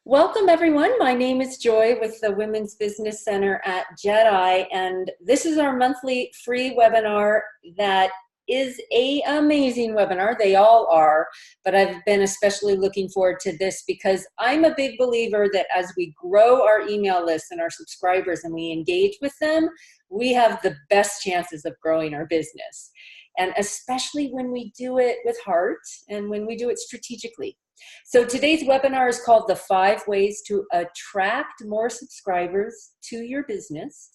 Welcome everyone. My name is Joy with the Women's Business Center at JEDI, and this is our monthly free webinar that is an amazing webinar. They all are, but I've been especially looking forward to this because I'm a big believer that as we grow our email list and our subscribers and we engage with them, we have the best chances of growing our business. And especially when we do it with heart and when we do it strategically. So today's webinar is called the 5 Ways to Attract More Subscribers to Your Business,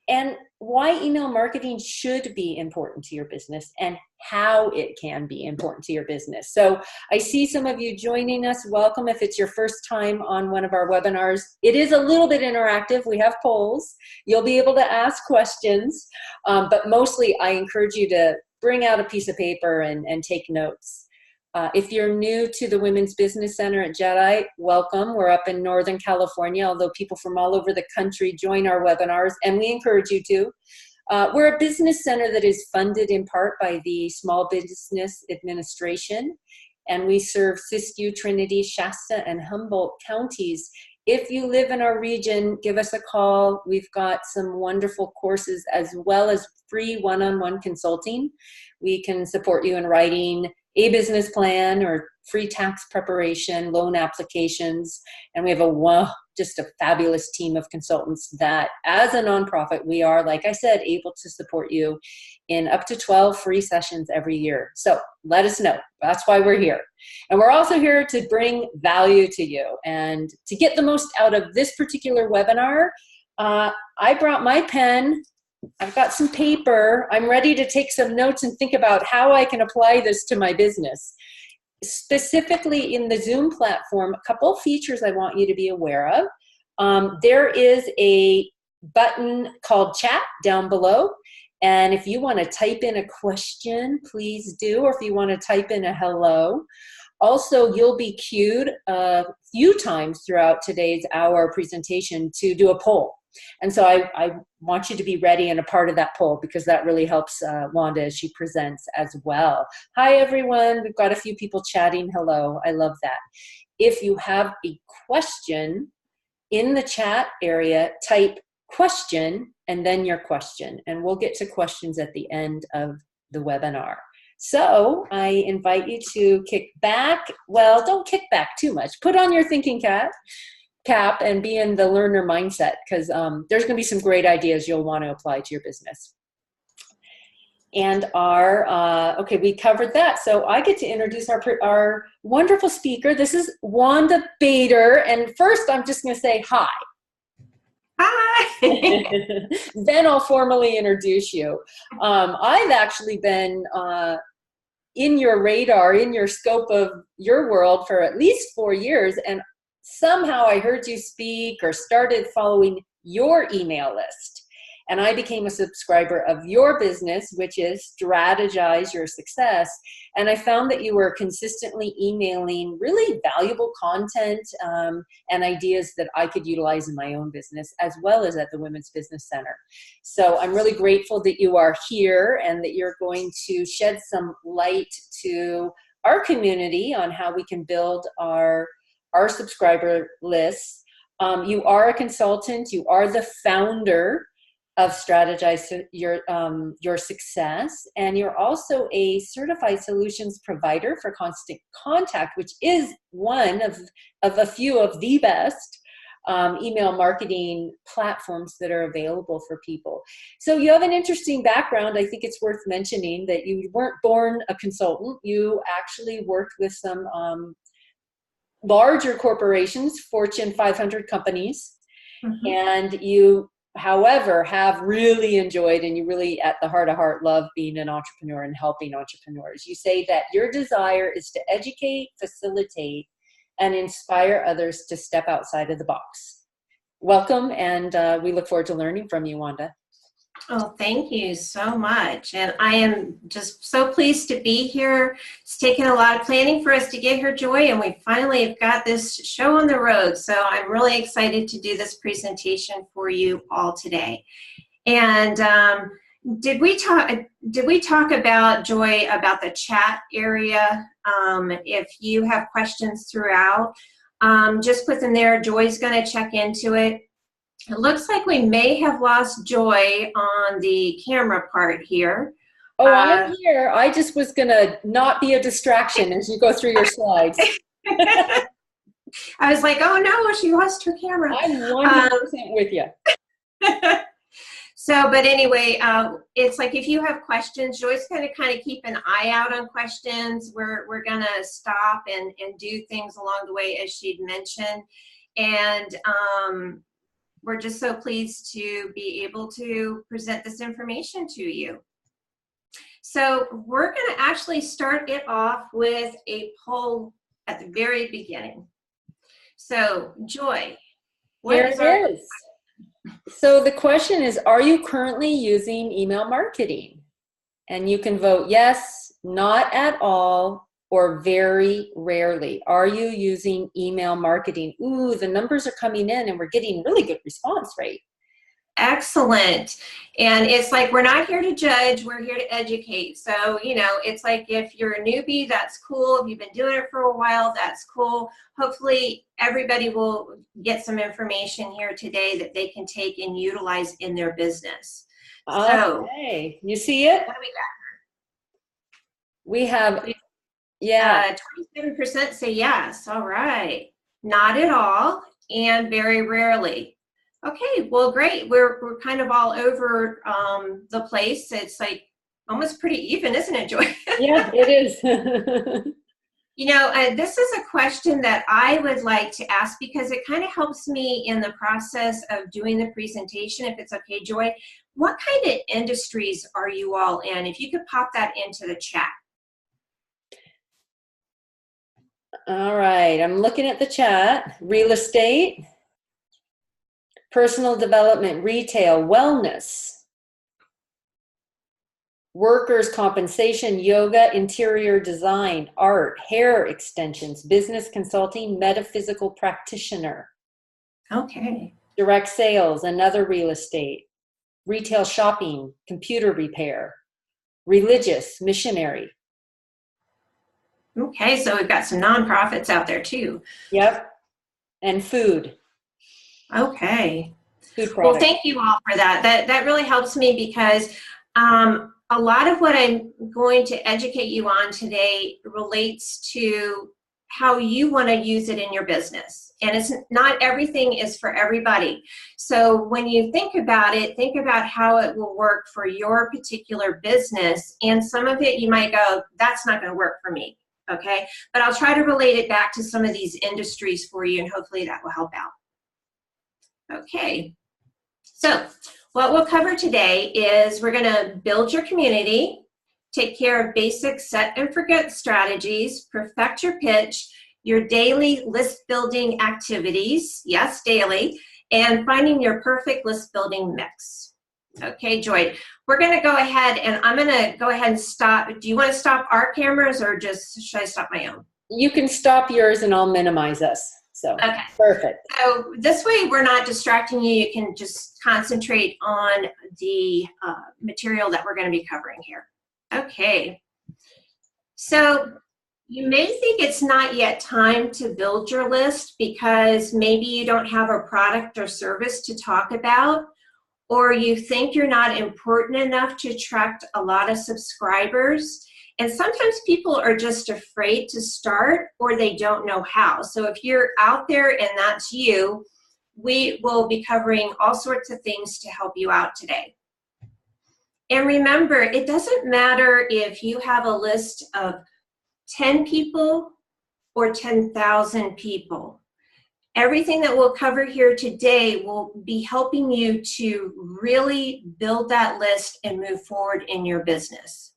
and why email marketing should be important to your business and how it can be important to your business. So I see some of you joining us. Welcome if it's your first time on one of our webinars. It is a little bit interactive. We have polls. You'll be able to ask questions, but mostly I encourage you to bring out a piece of paper and take notes. If you're new to the Women's Business Center at JEDI, welcome. We're up in Northern California, although people from all over the country join our webinars, and we encourage you to. We're a business center that is funded in part by the Small Business Administration, and we serve Siskiyou, Trinity, Shasta, and Humboldt counties. If you live in our region, give us a call. We've got some wonderful courses as well as free one-on-one consulting. We can support you in writing a business plan or free tax preparation, loan applications, and we have just a fabulous team of consultants that, as a nonprofit, we are, like I said, able to support you in up to 12 free sessions every year. So let us know. That's why we're here. And we're also here to bring value to you. And to get the most out of this particular webinar, I brought my pen. I've got some paper. I'm ready to take some notes and think about how I can apply this to my business. Specifically in the Zoom platform, a couple features I want you to be aware of. There is a button called chat down below. And if you want to type in a question, please do. Or if you want to type in a hello. Also, you'll be cued a few times throughout today's hour presentation to do a poll. And so I want you to be ready and a part of that poll because that really helps Wanda as she presents as well. Hi, everyone. We've got a few people chatting. Hello. I love that. If you have a question in the chat area, type question and then your question. And we'll get to questions at the end of the webinar. So I invite you to kick back. Well, don't kick back too much. Put on your thinking cap and be in the learner mindset because there's going to be some great ideas you'll want to apply to your business. And okay, we covered that. So I get to introduce our wonderful speaker. This is Wanda Bader. And first, I'm just going to say hi. Hi. Then I'll formally introduce you. I've actually been in your radar, in your scope of your world for at least 4 years. And somehow I heard you speak or started following your email list. And I became a subscriber of your business, which is Strategize Your Success. And I found that you were consistently emailing really valuable content and ideas that I could utilize in my own business, as well as at the Women's Business Center. So I'm really grateful that you are here and that you're going to shed some light to our community on how we can build our subscriber lists. You are a consultant. You are the founder of Strategize Your Success, and you're also a certified solutions provider for Constant Contact, which is one of a few of the best email marketing platforms that are available for people. So you have an interesting background. I think it's worth mentioning that you weren't born a consultant. You actually worked with some larger corporations, Fortune 500 companies, and you, however, have really enjoyed and you really, at the heart of heart, love being an entrepreneur and helping entrepreneurs. You say that your desire is to educate, facilitate, and inspire others to step outside of the box. Welcome, and we look forward to learning from you, Wanda. Oh, thank you so much. And I am just so pleased to be here. It's taken a lot of planning for us to get here, Joy, and we finally have got this show on the road. So I'm really excited to do this presentation for you all today. And did we talk about, Joy, about the chat area? If you have questions throughout, Just put them there. Joy's going to check into it. It looks like we may have lost Joy on the camera part here. Oh, I'm here. I just was going to not be a distraction as you go through your slides. I was like, oh no, she lost her camera. I'm 100% with you. So, but anyway, it's like if you have questions, Joy's going to kind of keep an eye out on questions. We're going to stop and do things along the way, as she'd mentioned. And we're just so pleased to be able to present this information to you. So we're going to actually start it off with a poll at the very beginning. So, Joy, here it is. So the question is, are you currently using email marketing? And you can vote yes, not at all, or very rarely. Are you using email marketing? Ooh, the numbers are coming in and we're getting really good response rate. Excellent. And it's like, we're not here to judge, we're here to educate. So, you know, it's like if you're a newbie, that's cool. If you've been doing it for a while, that's cool. Hopefully everybody will get some information here today that they can take and utilize in their business. So, okay. You see it? What do we got? We have, yeah. 27% say yes. All right. Not at all and very rarely. Okay, well, great. We're kind of all over the place. It's like almost pretty even, isn't it, Joy? Yeah, it is. You know, this is a question that I would like to ask because it kind of helps me in the process of doing the presentation, if it's okay, Joy. What kind of industries are you all in? If you could pop that into the chat. All right, I'm looking at the chat. Real estate, personal development, retail, wellness, workers' compensation, yoga, interior design, art, hair extensions, business consulting, metaphysical practitioner. Okay. Direct sales, another real estate, retail shopping, computer repair, religious, missionary. Okay, so we've got some nonprofits out there too. Yep, and food. Okay. Food products. Well, thank you all for that. That really helps me because a lot of what I'm going to educate you on today relates to how you want to use it in your business. And it's not everything is for everybody. So when you think about it, think about how it will work for your particular business. And some of it you might go, that's not going to work for me. Okay. But I'll try to relate it back to some of these industries for you, and hopefully that will help out. Okay. So what we'll cover today is we're going to build your community, take care of basic set and forget strategies, perfect your pitch, your daily list building activities, yes, daily, and finding your perfect list building mix. Okay, Joy, we're going to go ahead and I'm going to go ahead and stop. Do you want to stop our cameras or just should I stop my own? You can stop yours and I'll minimize us. So, okay. Perfect. So this way we're not distracting you. You can just concentrate on the material that we're going to be covering here. Okay. So you may think it's not yet time to build your list because maybe you don't have a product or service to talk about, or you think you're not important enough to attract a lot of subscribers. And sometimes people are just afraid to start or they don't know how. So if you're out there and that's you, we will be covering all sorts of things to help you out today. And remember, it doesn't matter if you have a list of 10 people or 10,000 people. Everything that we'll cover here today will be helping you to really build that list and move forward in your business.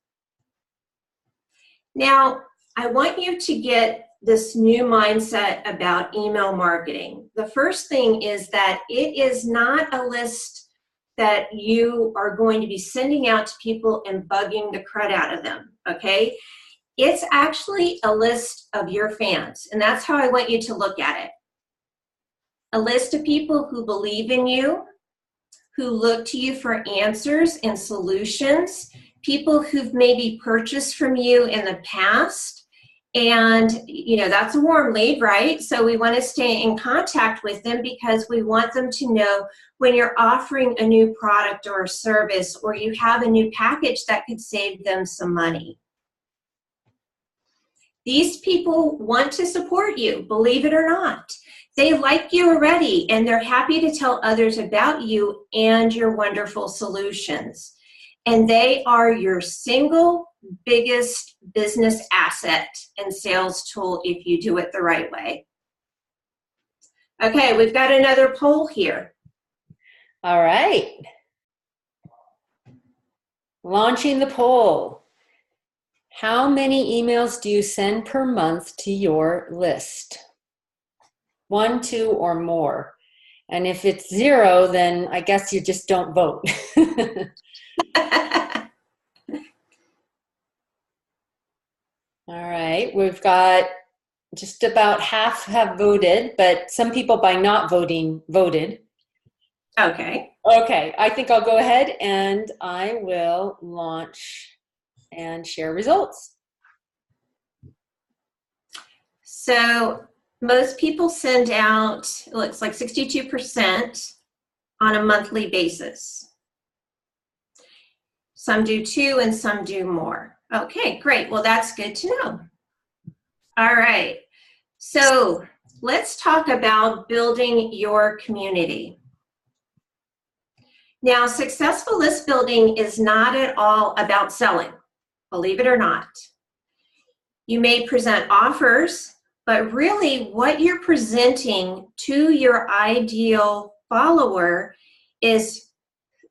Now, I want you to get this new mindset about email marketing. The first thing is that it is not a list that you are going to be sending out to people and bugging the crud out of them, okay? It's actually a list of your fans, and that's how I want you to look at it. A list of people who believe in you, who look to you for answers and solutions, people who've maybe purchased from you in the past, And, you know, that's a warm lead, right? So we want to stay in contact with them because we want them to know when you're offering a new product or a service, or you have a new package that could save them some money. These people want to support you, believe it or not. They like you already, and they're happy to tell others about you and your wonderful solutions. And they are your single biggest business asset and sales tool if you do it the right way. Okay, we've got another poll here. All right. Launching the poll. How many emails do you send per month to your list? 1, 2, or more. And if it's 0, then I guess you just don't vote. All right, we've got just about half have voted, but some people by not voting voted. Okay. Okay, I think I'll go ahead and I will launch and share results. So most people send out, it looks like 62% on a monthly basis. Some do 2 and some do more. Okay, great. Well, that's good to know. All right. So let's talk about building your community. Now, successful list building is not at all about selling, believe it or not. You may present offers, but really what you're presenting to your ideal follower is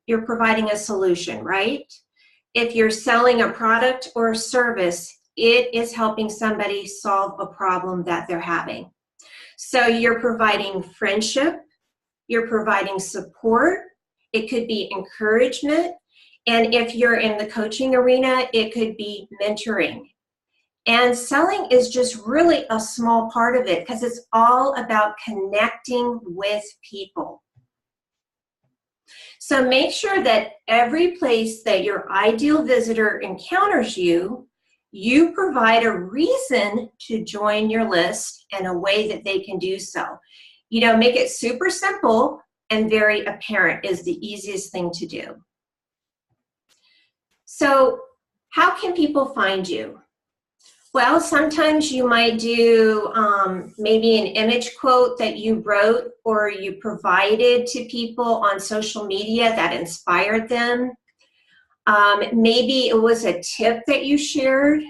you're providing a solution, right? If you're selling a product or a service, it is helping somebody solve a problem that they're having. So you're providing friendship, you're providing support, it could be encouragement, and if you're in the coaching arena, it could be mentoring. And selling is just really a small part of it because it's all about connecting with people. So make sure that every place that your ideal visitor encounters you, you provide a reason to join your list and a way that they can do so. You know, make it super simple and very apparent is the easiest thing to do. So how can people find you? Well, sometimes you might do maybe an image quote that you wrote or you provided to people on social media that inspired them. Maybe it was a tip that you shared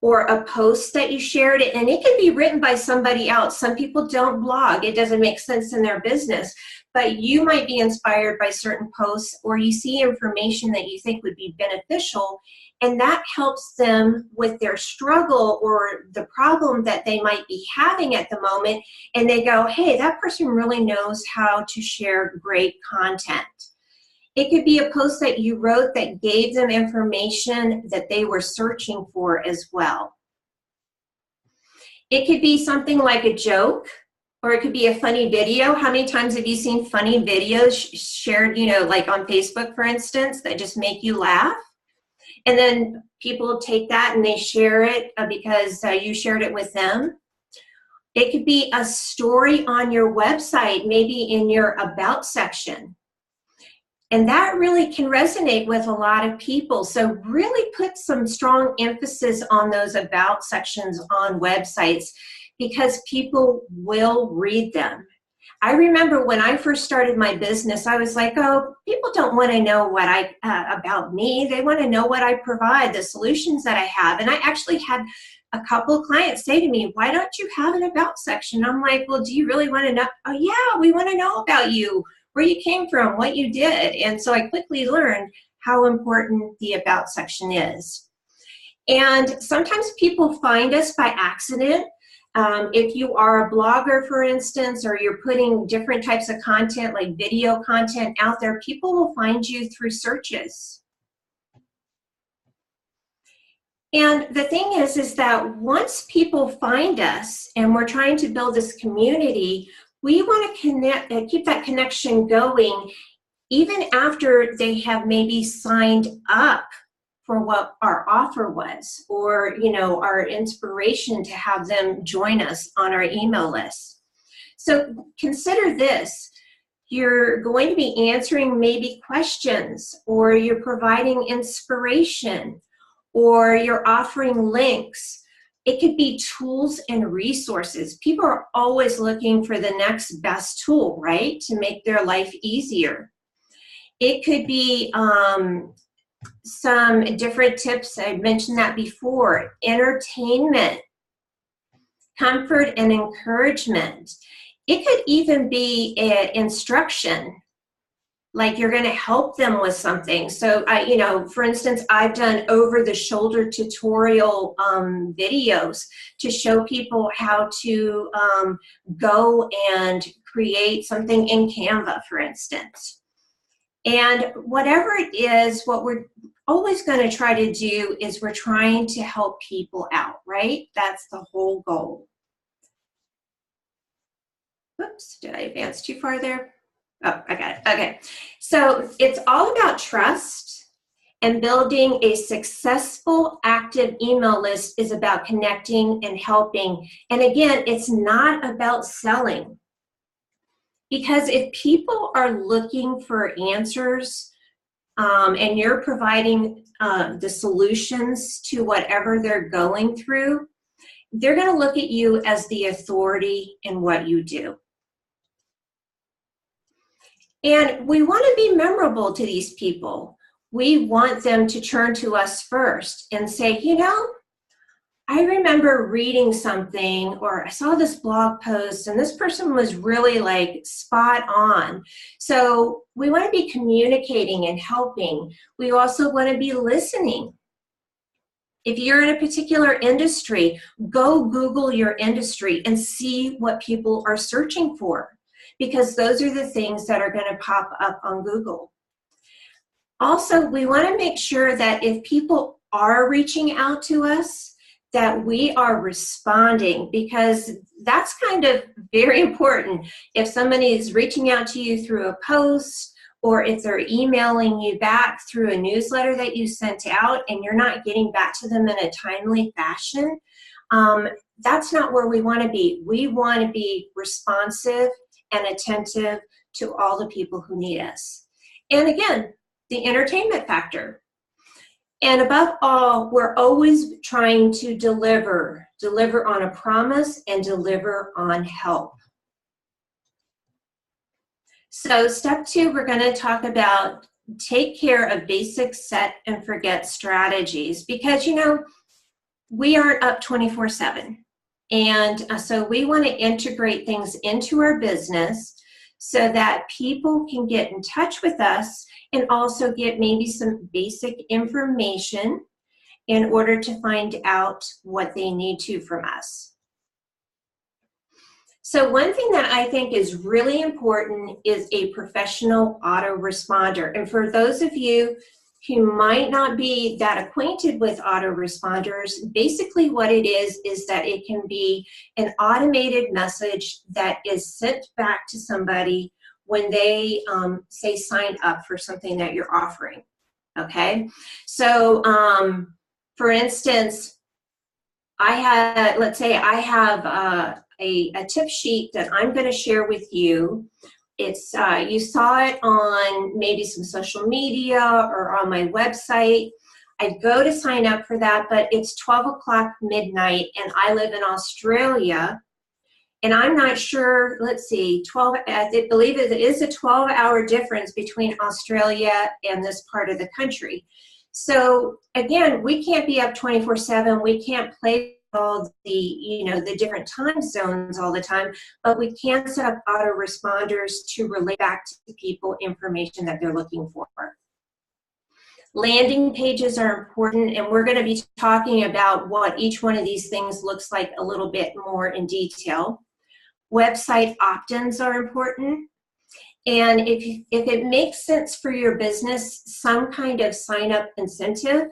or a post that you shared, and it can be written by somebody else. Some people don't blog. It doesn't make sense in their business, but you might be inspired by certain posts or you see information that you think would be beneficial, and that helps them with their struggle or the problem that they might be having at the moment, and they go, hey, that person really knows how to share great content. It could be a post that you wrote that gave them information that they were searching for as well. It could be something like a joke, or it could be a funny video. How many times have you seen funny videos shared, you know, like on Facebook, for instance, that just make you laugh? And then people take that and they share it because you shared it with them. It could be a story on your website, maybe in your About section. And that really can resonate with a lot of people. So really put some strong emphasis on those About sections on websites because people will read them. I remember when I first started my business, I was like, oh, people don't want to know what about me. They want to know what I provide, the solutions that I have. And I actually had a couple of clients say to me, why don't you have an About section? I'm like, well, do you really want to know? Oh, yeah, we want to know about you, where you came from, what you did. And so I quickly learned how important the About section is. And sometimes people find us by accident. If you are a blogger, for instance, or you're putting different types of content like video content out there, people will find you through searches. And the thing is that once people find us and we're trying to build this community, we want to keep that connection going even after they have maybe signed up for what our offer was, or, you know, our inspiration to have them join us on our email list. So consider this. You're going to be answering maybe questions, or you're providing inspiration, or you're offering links. It could be tools and resources. People are always looking for the next best tool, right, to make their life easier. It could be some different tips. I mentioned that before. Entertainment, comfort and encouragement. It could even be instruction, like you're going to help them with something. So, you know, for instance, I've done over-the-shoulder tutorial videos to show people how to go and create something in Canva, for instance. And whatever it is, what we're always going to try to do is we're trying to help people out, right? That's the whole goal. Oops, did I advance too far there? Oh, I got it. Okay. So it's all about trust, and building a successful active email list is about connecting and helping. And again, it's not about selling. Because if people are looking for answers and you're providing the solutions to whatever they're going through, they're going to look at you as the authority in what you do. And we want to be memorable to these people. We want them to turn to us first and say, you know, I remember reading something, or I saw this blog post and this person was really like spot on. So we want to be communicating and helping. We also want to be listening. If you're in a particular industry, go Google your industry and see what people are searching for, because those are the things that are going to pop up on Google. Also, we want to make sure that if people are reaching out to us, that we are responding, because that's kind of very important. If somebody is reaching out to you through a post, or if they're emailing you back through a newsletter that you sent out and you're not getting back to them in a timely fashion, that's not where we want to be. We want to be responsive and attentive to all the people who need us. And again, the entertainment factor. And above all, we're always trying to deliver on a promise and deliver on help. So step 2, we're going to talk about take care of basic set and forget strategies, because, you know, we aren't up 24/7. And so we want to integrate things into our business so that people can get in touch with us and also get maybe some basic information in order to find out what they need to from us. So one thing that I think is really important is a professional autoresponder. And for those of you who might not be that acquainted with autoresponders, basically what it is that it can be an automated message that is sent back to somebody when they say sign up for something that you're offering, okay? So for instance, let's say I have a tip sheet that I'm gonna share with you. It's, you saw it on maybe some social media or on my website. I'd go to sign up for that, but it's 12 o'clock midnight and I live in Australia. And I'm not sure, let's see, I believe it is a 12-hour difference between Australia and this part of the country. So again, we can't be up 24/7. We can't play all the, you know, the different time zones all the time, but we can set up autoresponders to relay back to people information that they're looking for. Landing pages are important, and we're going to be talking about what each one of these things looks like a little bit more in detail. Website opt-ins are important. And if it makes sense for your business, some kind of sign-up incentive,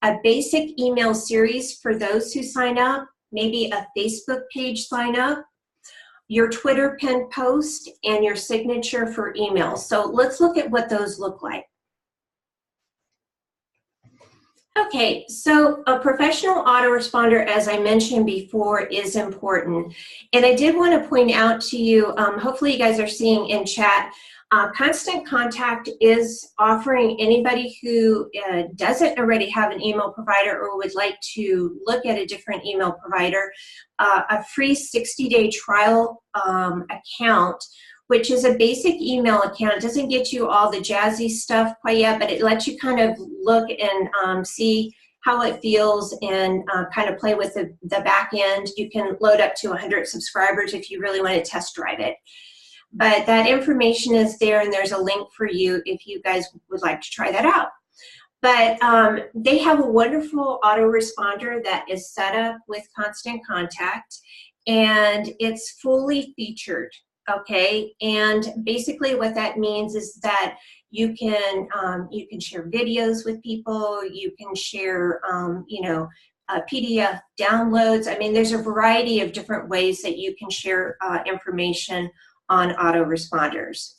a basic email series for those who sign up, maybe a Facebook page sign up, your Twitter pinned post, and your signature for email. So let's look at what those look like. Okay, so a professional autoresponder, as I mentioned before, is important. And I did want to point out to you, hopefully you guys are seeing in chat, Constant Contact is offering anybody who doesn't already have an email provider or would like to look at a different email provider, a free 60-day trial account, which is a basic email account. It doesn't get you all the jazzy stuff quite yet, but it lets you kind of look and see how it feels and kind of play with the back end. You can load up to 100 subscribers if you really want to test drive it. But that information is there, and there's a link for you if you guys would like to try that out. But they have a wonderful autoresponder that is set up with Constant Contact, and it's fully featured. Okay, and basically what that means is that you can share videos with people, you can share PDF downloads. I mean, there's a variety of different ways that you can share information on autoresponders.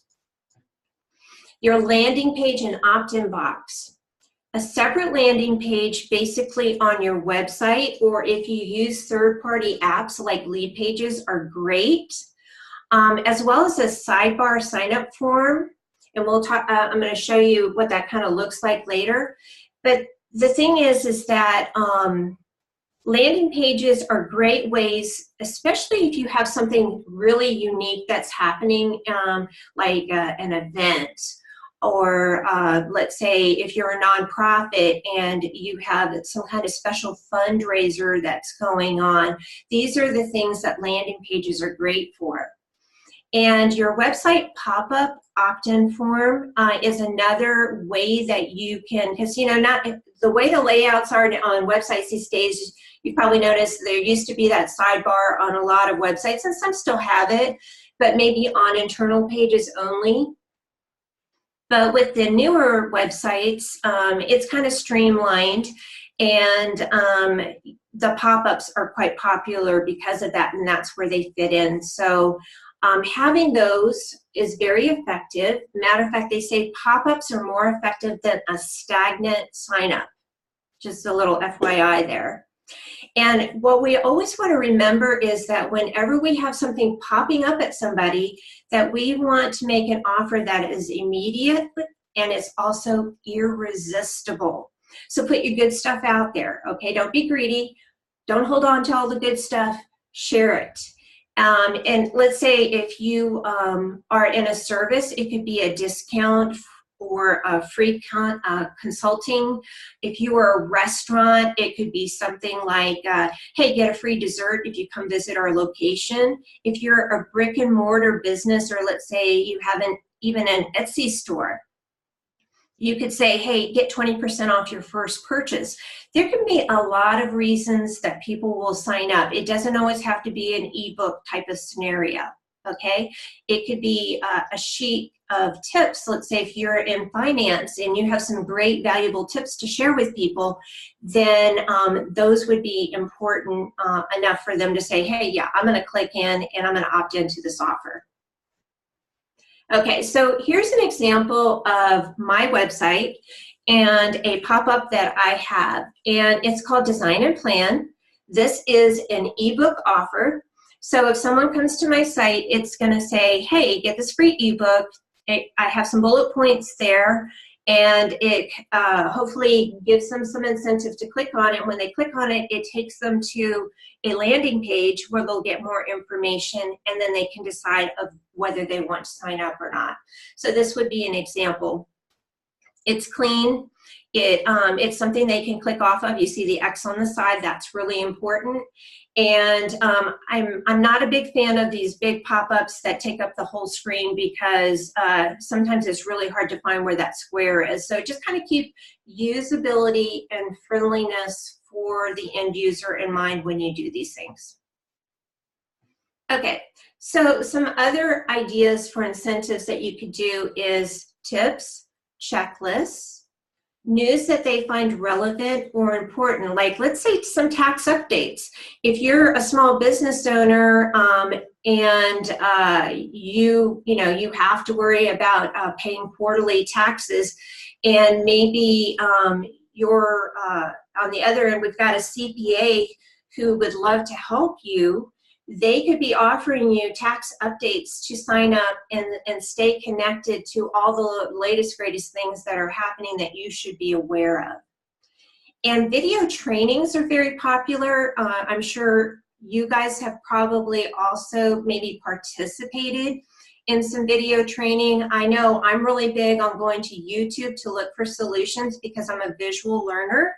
Your landing page and opt-in box. A separate landing page basically on your website, or if you use third-party apps like Lead Pages, are great. As well as a sidebar sign-up form, and we'll talk. I'm going to show you what that kind of looks like later. But the thing is that landing pages are great ways, especially if you have something really unique that's happening, like an event, or let's say if you're a nonprofit and you have some kind of special fundraiser that's going on. These are the things that landing pages are great for. And your website pop-up opt-in form is another way that you can, because not the way the layouts are on websites these days, you probably noticed there used to be that sidebar on a lot of websites, and some still have it, but maybe on internal pages only. But with the newer websites, it's kind of streamlined, and the pop-ups are quite popular because of that, and that's where they fit in. So having those is very effective. Matter of fact, they say pop-ups are more effective than a stagnant sign-up. Just a little FYI there. And what we always want to remember is that whenever we have something popping up at somebody, that we want to make an offer that is immediate and is also irresistible. So put your good stuff out there, okay? Don't be greedy. Don't hold on to all the good stuff. Share it. And let's say if you are in a service, it could be a discount or a free consulting. If you are a restaurant, it could be something like, hey, get a free dessert if you come visit our location. If you're a brick and mortar business, or let's say you have even an Etsy store, you could say, hey, get 20% off your first purchase. There can be a lot of reasons that people will sign up. It doesn't always have to be an ebook type of scenario, okay? It could be a sheet of tips. Let's say if you're in finance and you have some great valuable tips to share with people, then those would be important enough for them to say, hey, yeah, I'm gonna click in and I'm gonna opt into this offer. Okay, so here's an example of my website and a pop-up that I have, and it's called Design and Plan. This is an ebook offer. So if someone comes to my site, it's going to say, hey, get this free ebook. I have some bullet points there, and it hopefully gives them some incentive to click on it. When they click on it, it takes them to a landing page where they'll get more information, and then they can decide of whether they want to sign up or not. So this would be an example. It's clean. It's something they can click off of. You see the X on the side. That's really important. And I'm not a big fan of these big pop-ups that take up the whole screen, because sometimes it's really hard to find where that square is. So just kind of keep usability and friendliness for the end user in mind when you do these things. Okay, so some other ideas for incentives that you could do is tips, checklists, news that they find relevant or important, like let's say some tax updates. If you're a small business owner and you have to worry about paying quarterly taxes, and maybe you're on the other end, we've got a CPA who would love to help you. They could be offering you tax updates to sign up and stay connected to all the latest, greatest things that are happening that you should be aware of. And video trainings are very popular. I'm sure you guys have probably also maybe participated in some video training. I know I'm really big on going to YouTube to look for solutions because I'm a visual learner.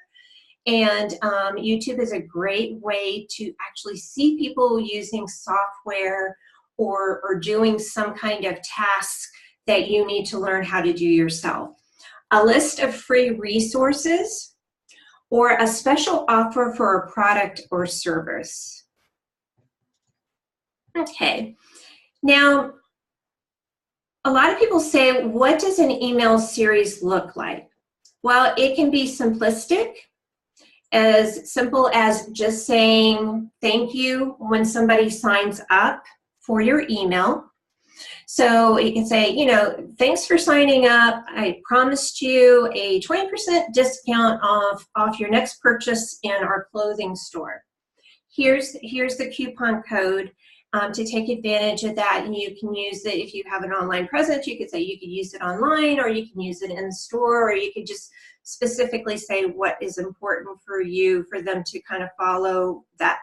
And YouTube is a great way to actually see people using software or doing some kind of task that you need to learn how to do yourself. A list of free resources or a special offer for a product or service. Okay, now a lot of people say, what does an email series look like? Well, it can be simplistic, as simple as just saying thank you when somebody signs up for your email. So you can say, you know, thanks for signing up. I promised you a 20% discount off your next purchase in our clothing store. Here's the coupon code to take advantage of that, and you can use it if you have an online presence. You could say you could use it online, or you can use it in the store, or you could just specifically say what is important for you, for them to kind of follow that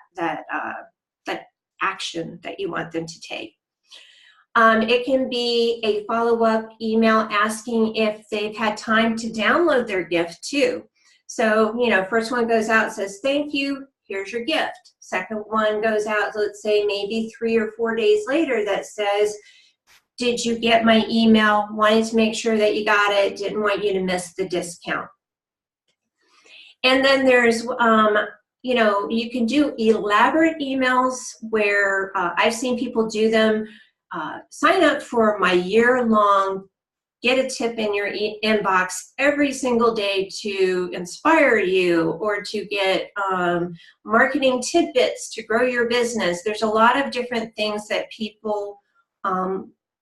action that you want them to take. It can be a follow-up email asking if they've had time to download their gift too. So, you know, first one goes out and says, thank you, here's your gift. Second one goes out, let's say maybe 3 or 4 days later, that says, did you get my email? Wanted to make sure that you got it, didn't want you to miss the discount. And then there's, you know, you can do elaborate emails where I've seen people do them. Sign up for my year-long get a tip in your inbox every single day to inspire you, or to get marketing tidbits to grow your business. There's a lot of different things that people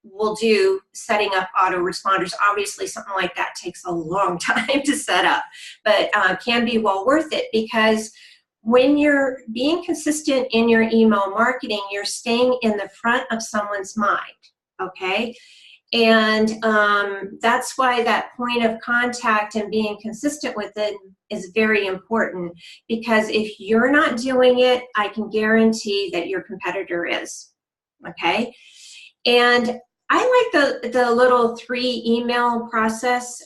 will do setting up autoresponders. Obviously, something like that takes a long time to set up, but can be well worth it, because when you're being consistent in your email marketing, you're staying in the front of someone's mind, okay? And that's why that point of contact and being consistent with it is very important, because if you're not doing it, I can guarantee that your competitor is, okay? And I like the little 3 email process,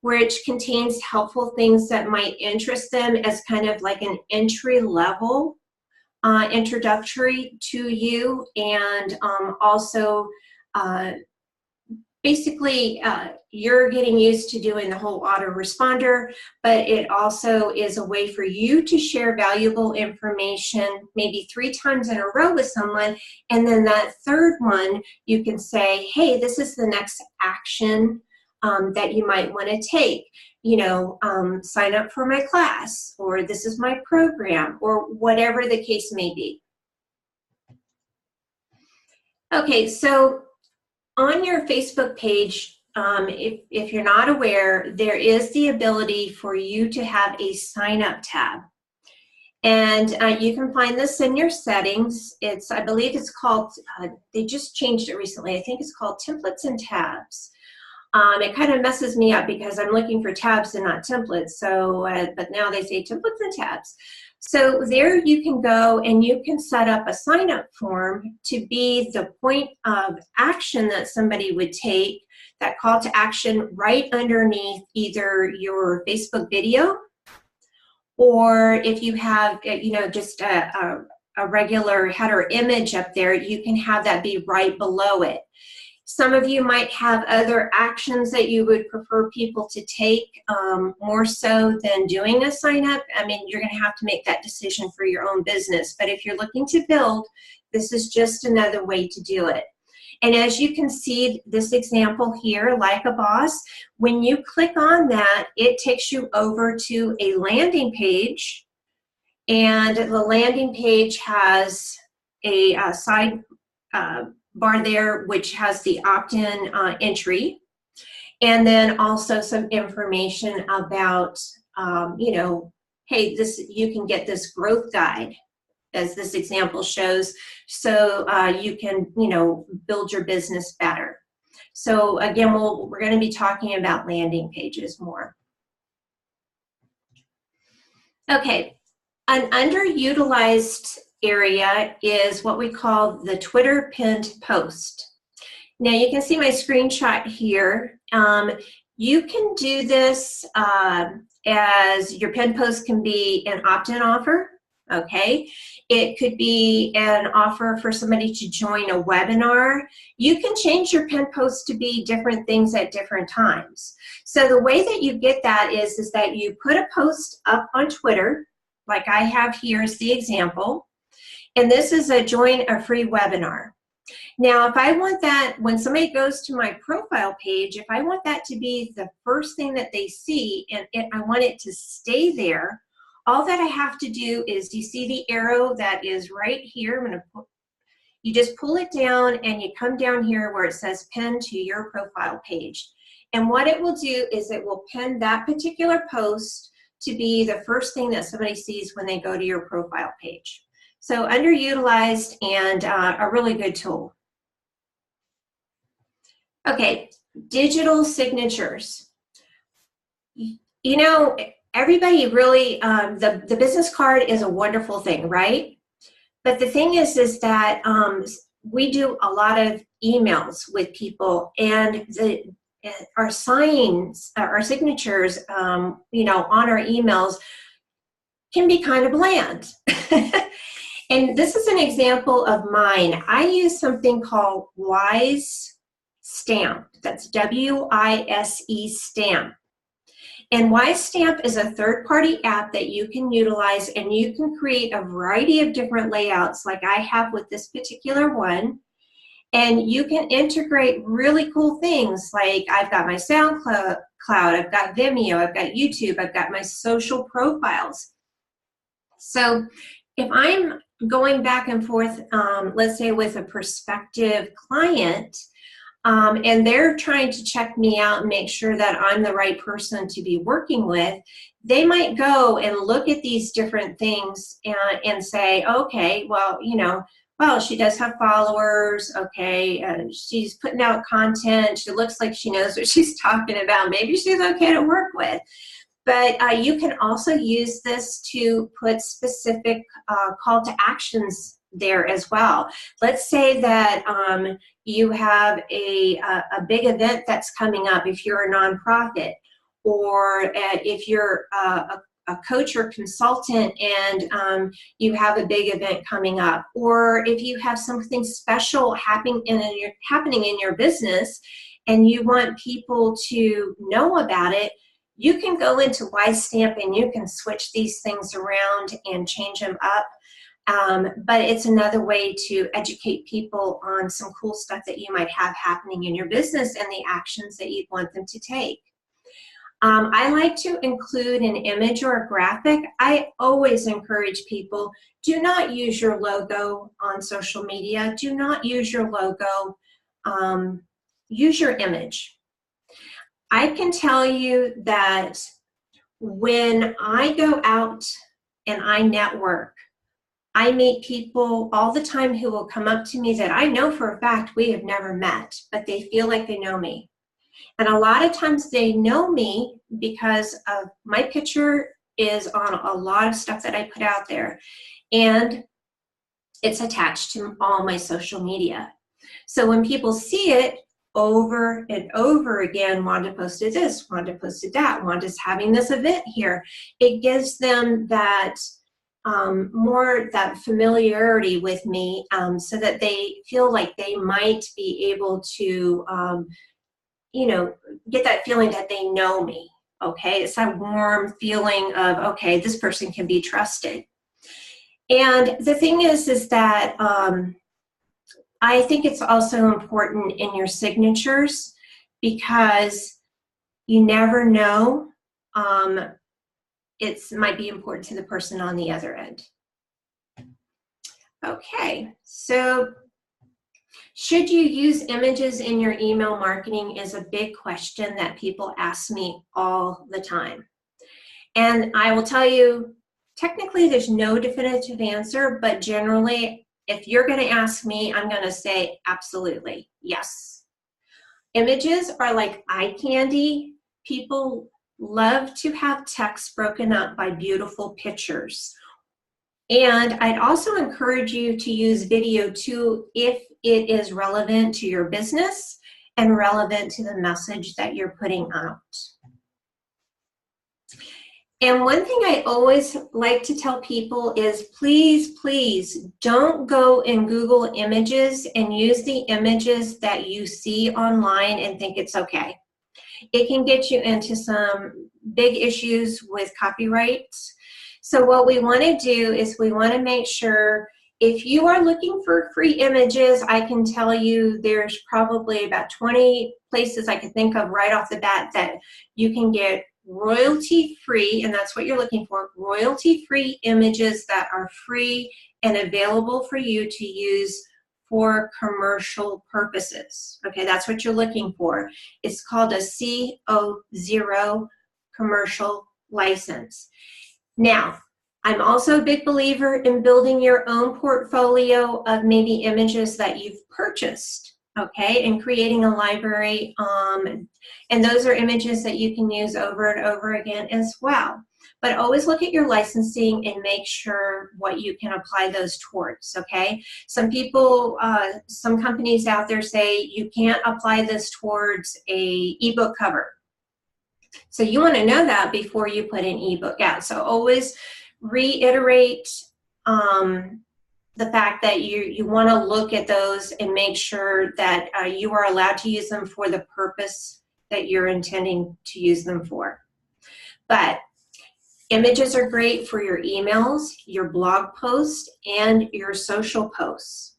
which contains helpful things that might interest them as kind of like an entry-level introductory to you, and also basically you're getting used to doing the whole autoresponder, but it also is a way for you to share valuable information maybe 3 times in a row with someone, and then that third one you can say, hey, this is the next action that you might want to take. You know, sign up for my class, or this is my program, or whatever the case may be. Okay, so on your Facebook page, if you're not aware, there is the ability for you to have a sign up tab. And you can find this in your settings. I believe it's called, they just changed it recently. I think it's called templates and tabs. It kind of messes me up because I'm looking for tabs and not templates. So, but now they say templates and tabs. So there you can go and you can set up a sign-up form to be the point of action that somebody would take, that call to action right underneath either your Facebook video, or if you have, you know, just a regular header image up there, you can have that be right below it. Some of you might have other actions that you would prefer people to take more so than doing a sign up. I mean, you're going to have to make that decision for your own business. But if you're looking to build, this is just another way to do it. And as you can see, this example here, Like a Boss, when you click on that, it takes you over to a landing page. And the landing page has a side bar there, which has the opt-in entry, and then also some information about you know, hey, you can get this growth guide, as this example shows, so you can, you know, build your business better. So again, we're going to be talking about landing pages more. Okay, an underutilized area is what we call the Twitter pinned post. Now you can see my screenshot here. You can do this as your pinned post can be an opt-in offer, okay? It could be an offer for somebody to join a webinar. You can change your pinned post to be different things at different times. So the way that you get that is that you put a post up on Twitter, like I have here is the example, and this is a join a free webinar. Now, if I want that, when somebody goes to my profile page, if I want that to be the first thing that they see and I want it to stay there, all that I have to do is, you see the arrow that is right here? You just pull it down and you come down here where it says pin to your profile page. And what it will do is it will pin that particular post to be the first thing that somebody sees when they go to your profile page. So underutilized and a really good tool. Okay, digital signatures. You know, everybody really, the business card is a wonderful thing, right? But the thing is that we do a lot of emails with people, and our signs, our signatures, you know, on our emails can be kind of bland. And this is an example of mine. I use something called Wise Stamp. That's W-I-S-E Stamp. And Wise Stamp is a third-party app that you can utilize, and you can create a variety of different layouts like I have with this particular one. And you can integrate really cool things like I've got my SoundCloud, I've got Vimeo, I've got YouTube, I've got my social profiles. So if I'm going back and forth, let's say with a prospective client, and they're trying to check me out and make sure that I'm the right person to be working with, they might go and look at these different things and say, okay, well, you know, well, she does have followers, okay, she's putting out content, she looks like she knows what she's talking about, maybe she's okay to work with. But you can also use this to put specific call to actions there as well. Let's say that you have a big event that's coming up if you're a nonprofit, or if you're a coach or consultant and you have a big event coming up, or if you have something special happening in your business and you want people to know about it, you can go into Wise Stamp and you can switch these things around and change them up. But it's another way to educate people on some cool stuff that you might have happening in your business and the actions that you want them to take. I like to include an image or a graphic. I always encourage people, do not use your logo on social media. Do not use your logo. Use your image. I can tell you that when I go out and I network, I meet people all the time who will come up to me that I know for a fact we have never met, but they feel like they know me. And a lot of times they know me because of my picture is on a lot of stuff that I put out there, and it's attached to all my social media. So when people see it over and over again, Wanda posted this, Wanda posted that, Wanda's having this event here, it gives them that more that familiarity with me, so that they feel like they might be able to you know, get that feeling that they know me, okay? It's that warm feeling of, okay, this person can be trusted. And the thing is that I think it's also important in your signatures, because you never know, it might be important to the person on the other end. Okay, so should you use images in your email marketing is a big question that people ask me all the time. And I will tell you, technically there's no definitive answer, but generally, if you're going to ask me, I'm going to say absolutely, yes. Images are like eye candy. People love to have text broken up by beautiful pictures. And I'd also encourage you to use video too if it is relevant to your business and relevant to the message that you're putting out. And one thing I always like to tell people is please, please don't go and Google images and use the images that you see online and think it's okay. It can get you into some big issues with copyrights. So what we want to do is we want to make sure if you are looking for free images, I can tell you there's probably about 20 places I can think of right off the bat that you can get royalty-free, and that's what you're looking for, royalty-free images that are free and available for you to use for commercial purposes. Okay, that's what you're looking for. It's called a CO0 commercial license. Now, I'm also a big believer in building your own portfolio of maybe images that you've purchased, okay, and creating a library. And those are images that you can use over and over again as well. But always look at your licensing and make sure what you can apply those towards, okay? Some people, some companies out there say you can't apply this towards a ebook cover. So you want to know that before you put an ebook out. So always reiterate the fact that you want to look at those and make sure that you are allowed to use them for the purpose that you're intending to use them for. But images are great for your emails, your blog posts, and your social posts.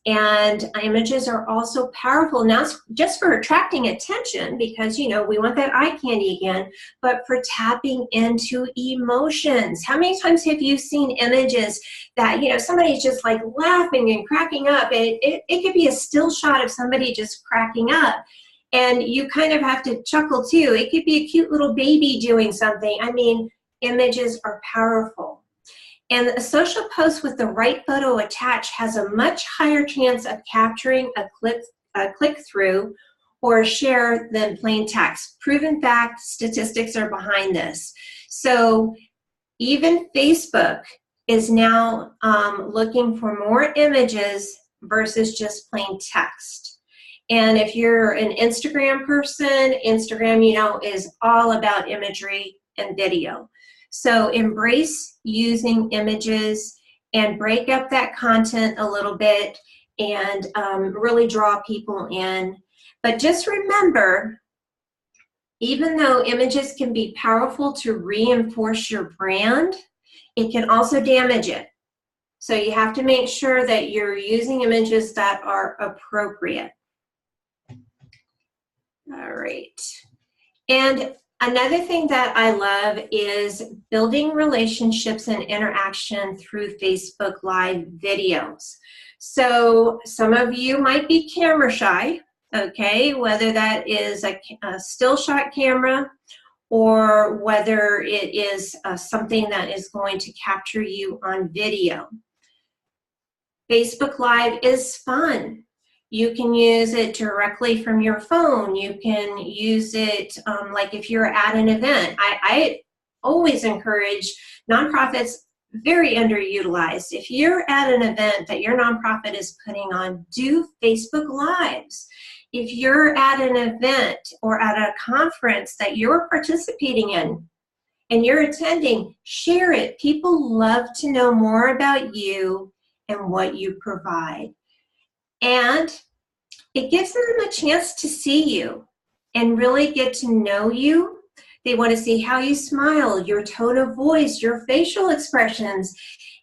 And images are also powerful, not just for attracting attention, because, you know, we want that eye candy again, but for tapping into emotions. How many times have you seen images that, you know, somebody's just like laughing and cracking up? It could be a still shot of somebody just cracking up, and you kind of have to chuckle too. It could be a cute little baby doing something. I mean, images are powerful. And a social post with the right photo attached has a much higher chance of capturing a click-through or a share than plain text. Proven fact, statistics are behind this. So even Facebook is now looking for more images versus just plain text. And if you're an Instagram person, Instagram, you know, is all about imagery and video. So embrace using images and break up that content a little bit and really draw people in. But just remember, even though images can be powerful to reinforce your brand, it can also damage it. So you have to make sure that you're using images that are appropriate. All right. And another thing that I love is building relationships and interaction through Facebook Live videos. So some of you might be camera shy, okay, whether that is a still shot camera or whether it is something that is going to capture you on video. Facebook Live is fun. You can use it directly from your phone. You can use it like if you're at an event. I always encourage nonprofits, very underutilized. If you're at an event that your nonprofit is putting on, do Facebook Lives. If you're at an event or at a conference that you're participating in and you're attending, share it. People love to know more about you and what you provide. And it gives them a chance to see you and really get to know you. They want to see how you smile, your tone of voice, your facial expressions,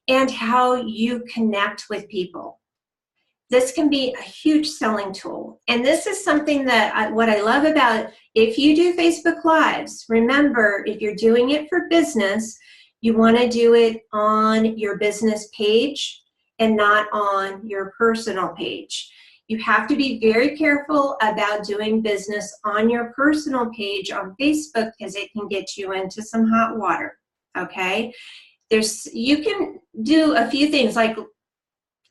and how you connect with people. This can be a huge selling tool. And this is something that what I love about, if you do Facebook Lives, remember, if you're doing it for business, you want to do it on your business page and not on your personal page. You have to be very careful about doing business on your personal page on Facebook because it can get you into some hot water, okay? You can do a few things, like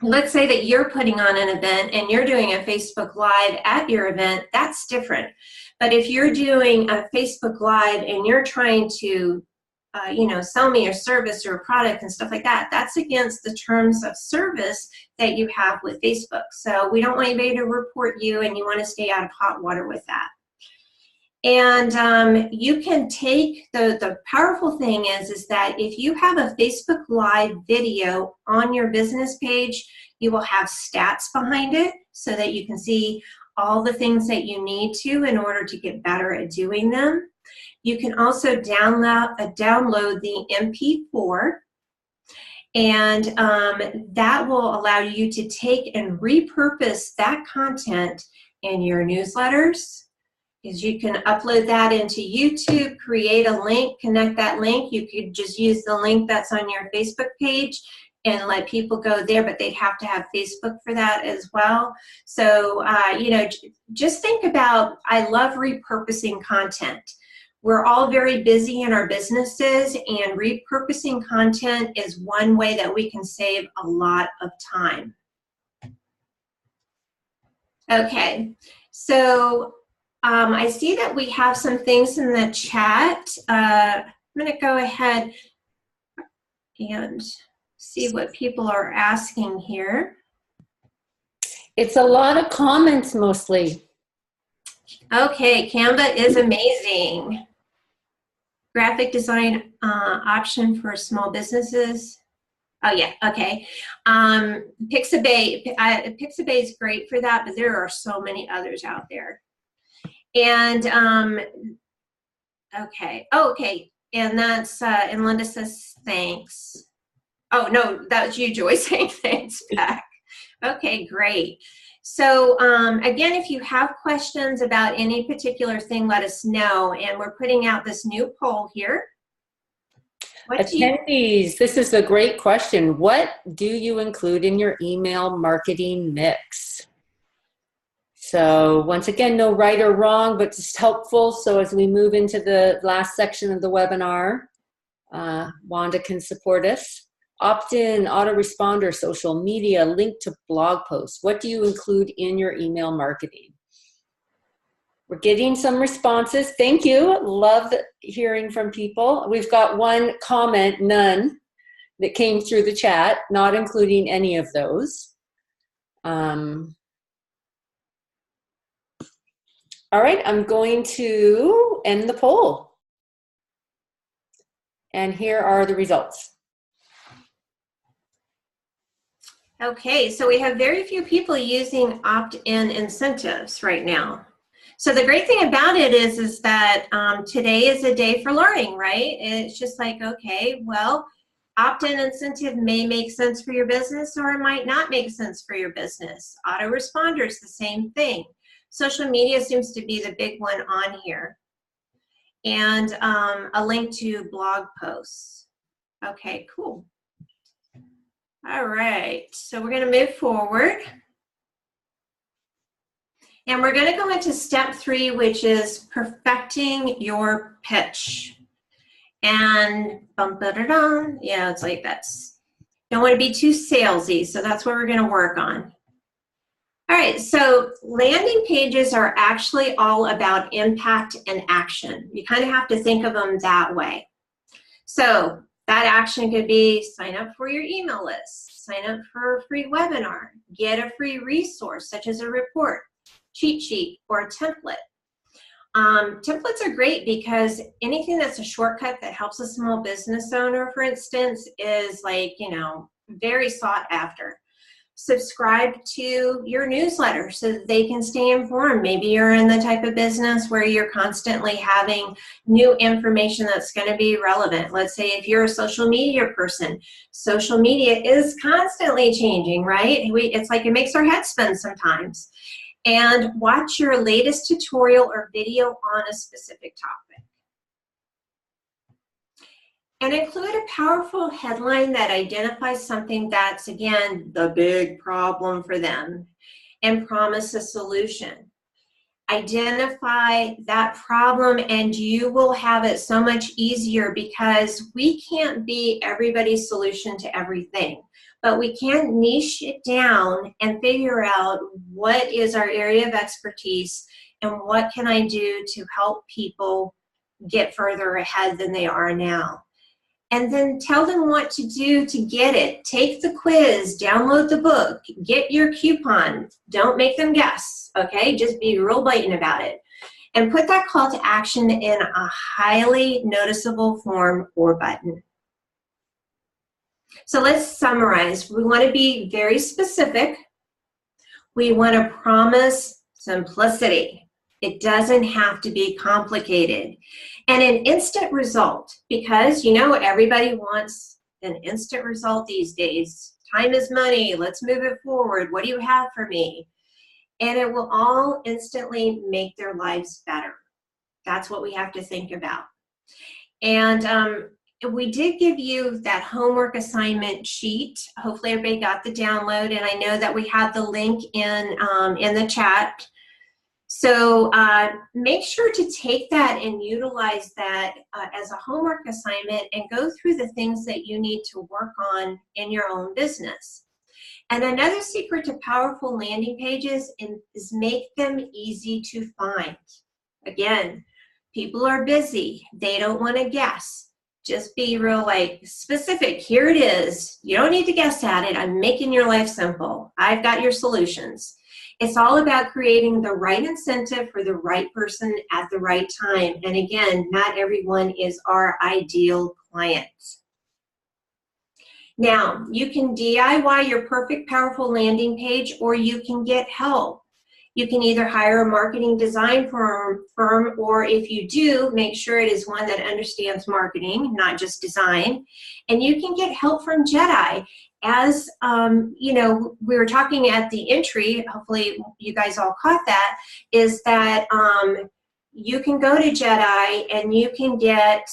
let's say that you're putting on an event and you're doing a Facebook Live at your event, that's different. But if you're doing a Facebook Live and you're trying to sell me your service or a product and stuff like that, that's against the terms of service that you have with Facebook. So we don't want anybody to report you, and you want to stay out of hot water with that. And you can take, the powerful thing is that if you have a Facebook Live video on your business page, you will have stats behind it so that you can see all the things that you need to in order to get better at doing them. You can also download the MP4, and that will allow you to take and repurpose that content in your newsletters. Is you can upload that into YouTube, create a link, connect that link. You could just use the link that's on your Facebook page and let people go there, but they'd have to have Facebook for that as well. So, just think about, I love repurposing content. We're all very busy in our businesses, and repurposing content is one way that we can save a lot of time. Okay, so I see that we have some things in the chat. I'm going to go ahead and see what people are asking here. It's a lot of comments mostly. Okay, Canva is amazing. Graphic design option for small businesses. Oh yeah, okay. Pixabay is great for that, but there are so many others out there. And okay, and that's and Linda says thanks. Oh no, that was you, Joy, saying thanks back. Okay, great. So again, if you have questions about any particular thing, let us know. And we're putting out this new poll here. Attendees, this is a great question. What do you include in your email marketing mix? So once again, no right or wrong, but just helpful. So as we move into the last section of the webinar, Wanda can support us. Opt-in, autoresponder, social media, link to blog posts. What do you include in your email marketing? We're getting some responses. Thank you. Love hearing from people. We've got one comment, none, that came through the chat, not including any of those. All right, I'm going to end the poll. And here are the results. Okay, so we have very few people using opt-in incentives right now. So the great thing about it is that today is a day for learning, right? It's just like, okay, well, opt-in incentive may make sense for your business, or it might not make sense for your business. Autoresponders, the same thing. Social media seems to be the big one on here. And a link to blog posts. Okay, cool. All right, so we're going to move forward. And we're going to go into step 3, which is perfecting your pitch. And yeah, it's like don't want to be too salesy, so that's what we're going to work on. All right, so landing pages are actually all about impact and action. You kind of have to think of them that way. So that action could be sign up for your email list, sign up for a free webinar, get a free resource such as a report, cheat sheet, or a template. Templates are great because anything that's a shortcut that helps a small business owner, for instance, is very sought after. Subscribe to your newsletter so that they can stay informed. Maybe you're in the type of business where you're constantly having new information that's going to be relevant. Let's say if you're a social media person, social media is constantly changing, right? It's like it makes our head spin sometimes. And watch your latest tutorial or video on a specific topic. And include a powerful headline that identifies something that's, again, the big problem for them. and promise a solution. Identify that problem and you will have it so much easier, because we can't be everybody's solution to everything, but we can niche it down and figure out what is our area of expertise and what can I do to help people get further ahead than they are now. And then tell them what to do to get it. Take the quiz, download the book, get your coupon. Don't make them guess, okay? Just be real blatant about it. And put that call to action in a highly noticeable form or button. So let's summarize. We want to be very specific. We want to promise simplicity. It doesn't have to be complicated. And an instant result, because you know everybody wants an instant result these days. Time is money. Let's move it forward. What do you have for me? And it will all instantly make their lives better. That's what we have to think about. And we did give you that homework assignment sheet. Hopefully everybody got the download, and I know that we have the link in the chat. So make sure to take that and utilize that as a homework assignment and go through the things that you need to work on in your own business. And another secret to powerful landing pages is make them easy to find. Again, people are busy. They don't want to guess. Just be real specific. Here it is. You don't need to guess at it. I'm making your life simple. I've got your solutions. It's all about creating the right incentive for the right person at the right time. And again, not everyone is our ideal client. Now, you can DIY your perfect, powerful landing page, or you can get help. You can either hire a marketing design firm, or if you do, make sure it is one that understands marketing, not just design. And you can get help from JEDI. As you know, we were talking at the entry, hopefully you guys all caught that, is that you can go to JEDI and you can get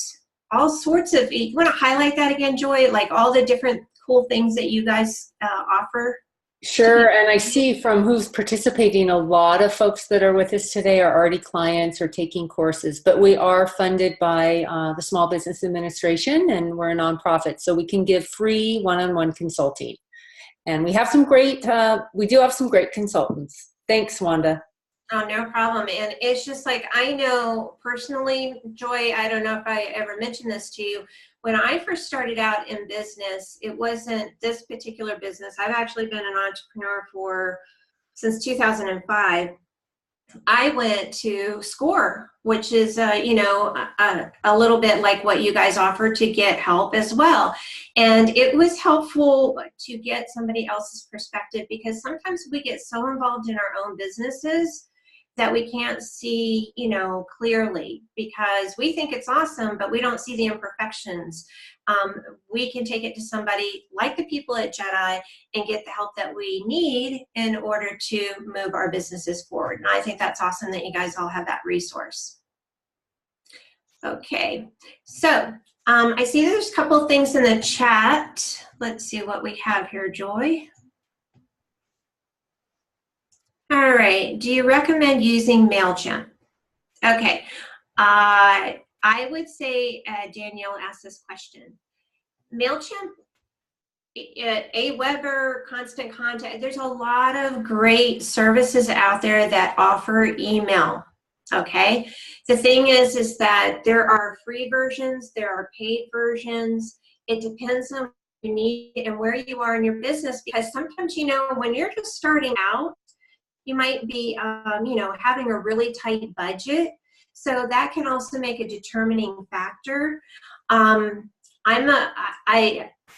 all sorts of, you want to highlight that again, Joy, like all the different cool things that you guys offer? Sure, and I see from who's participating, a lot of folks that are with us today are already clients or taking courses, but we are funded by the Small Business Administration, and we're a nonprofit, so we can give free one-on-one consulting. And we have some great, we do have some great consultants. Thanks, Wanda. Oh, no problem. And it's just like, I know personally, Joy, I don't know if I ever mentioned this to you, when I first started out in business, it wasn't this particular business. I've actually been an entrepreneur since 2005. I went to SCORE, which is, you know, a little bit like what you guys offer to get help as well. And it was helpful to get somebody else's perspective, because sometimes we get so involved in our own businesses that we can't see, you know, clearly, because we think it's awesome, but we don't see the imperfections. We can take it to somebody like the people at JEDI and get the help that we need in order to move our businesses forward. And I think that's awesome that you guys all have that resource. Okay, so I see there's a couple of things in the chat. Let's see what we have here, Joy. All right, do you recommend using MailChimp? Okay, I would say Danielle asked this question. MailChimp, Aweber, Constant Contact, there's a lot of great services out there that offer email, okay? The thing is that there are free versions, there are paid versions. It depends on what you need and where you are in your business, because sometimes, you know, when you're just starting out, you might be, you know, having a really tight budget. So that can also make a determining factor.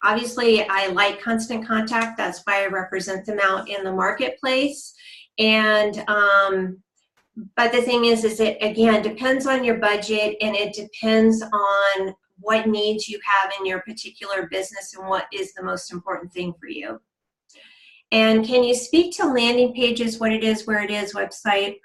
Obviously I like Constant Contact. That's why I represent them out in the marketplace. And, but the thing is it, again, depends on your budget, and it depends on what needs you have in your particular business and what is the most important thing for you. And can you speak to landing pages, what it is, where it is, website?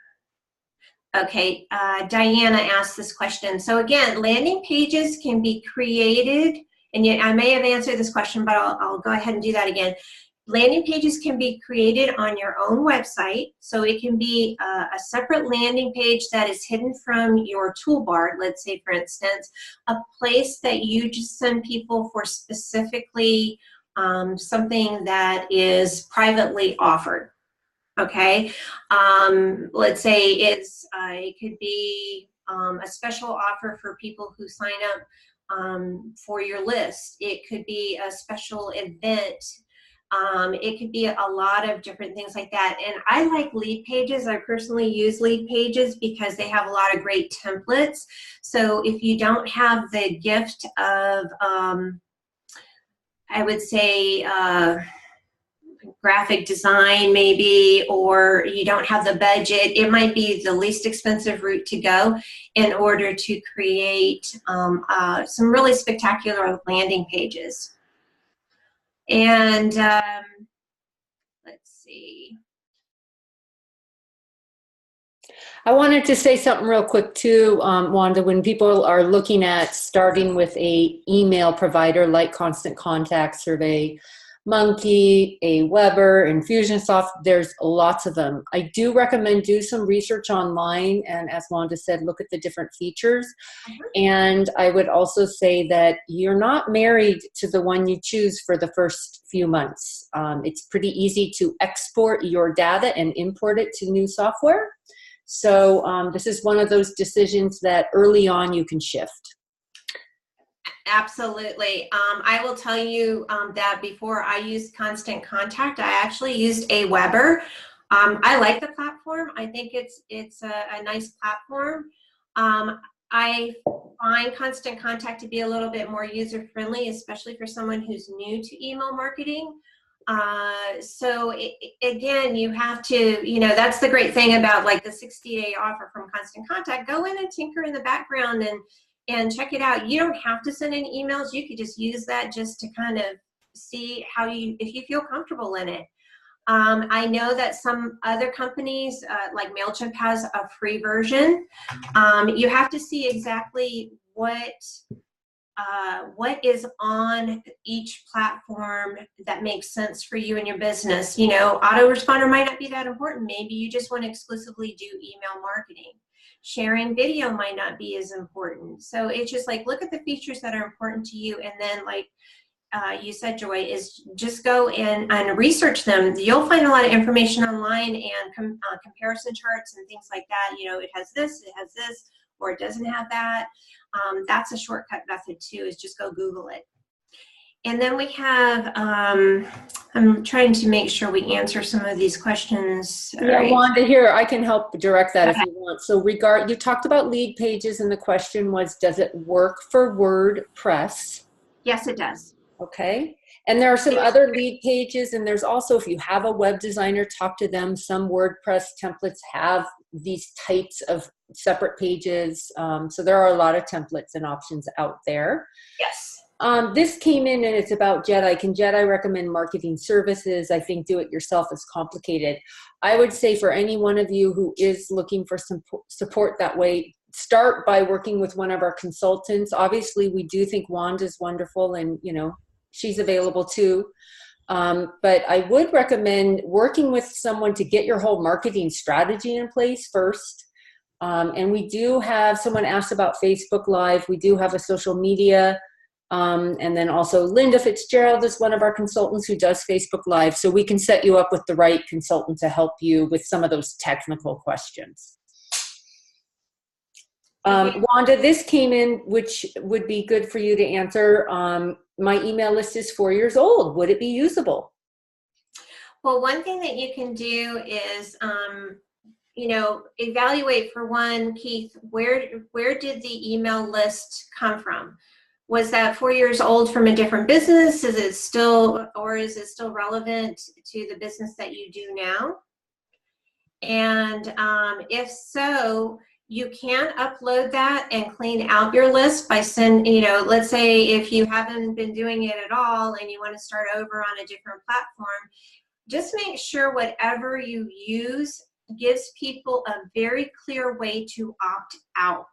Okay, Diana asked this question. So again, landing pages can be created, and yet I may have answered this question, but I'll go ahead and do that again. Landing pages can be created on your own website. So it can be a separate landing page that is hidden from your toolbar. Let's say, for instance, a place that you just send people for specifically something that is privately offered. Okay, let's say it could be a special offer for people who sign up for your list. It could be a special event. It could be a lot of different things like that. And I like lead pages. I personally use lead pages because they have a lot of great templates. So if you don't have the gift of, I would say, graphic design maybe, or you don't have the budget, it might be the least expensive route to go in order to create some really spectacular landing pages. And let's see. I wanted to say something real quick too, Wanda. When people are looking at starting with a email provider like Constant Contact, Survey Monkey, Aweber, Infusionsoft, there's lots of them. I do recommend do some research online, and as Wanda said, look at the different features. And I would also say that you're not married to the one you choose for the first few months. It's pretty easy to export your data and import it to new software. So this is one of those decisions that early on you can shift. Absolutely. I will tell you that before I used Constant Contact, I actually used Aweber. I like the platform. I think it's a nice platform. I find Constant Contact to be a little bit more user-friendly, especially for someone who's new to email marketing. So again, you have to, that's the great thing about like the 60-day offer from Constant Contact. Go in and tinker in the background and check it out. You don't have to send any emails. You could just use that just to kind of see if you feel comfortable in it. I know that some other companies, like MailChimp has a free version. You have to see exactly what is on each platform that makes sense for you and your business. Autoresponder might not be that important. Maybe you just want to exclusively do email marketing. Sharing video might not be as important. So it's just like, look at the features that are important to you. And then like you said, Joy, is just go and research them. You'll find a lot of information online and comparison charts and things like that. It has this, or it doesn't have that. That's a shortcut method too, is just go Google it. And then we have, I'm trying to make sure we answer some of these questions. Yeah, right. Wanda, here, I can help direct that if you want. So you talked about lead pages, and the question was, does it work for WordPress? Yes, it does. Okay. And there are some other lead pages, and there's also, if you have a web designer, talk to them. Some WordPress templates have these types of separate pages. So there are a lot of templates and options out there. Yes. This came in and it's about JEDI. Can JEDI recommend marketing services? I think do-it-yourself is complicated. I would say for any one of you who is looking for some support that way, start by working with one of our consultants. Obviously, we do think Wanda's wonderful, and she's available too. But I would recommend working with someone to get your whole marketing strategy in place first. And we do have, someone asked about Facebook Live. We do have a social media. And then also Linda Fitzgerald is one of our consultants who does Facebook Live. So we can set you up with the right consultant to help you with some of those technical questions. Wanda, this came in, which would be good for you to answer. My email list is 4 years old. Would it be usable? Well, one thing that you can do is, evaluate for one, Keith, where did the email list come from? Was that 4 years old from a different business? Is it still relevant to the business that you do now? And if so, you can upload that and clean out your list by let's say if you haven't been doing it at all and you want to start over on a different platform, just make sure whatever you use gives people a very clear way to opt out.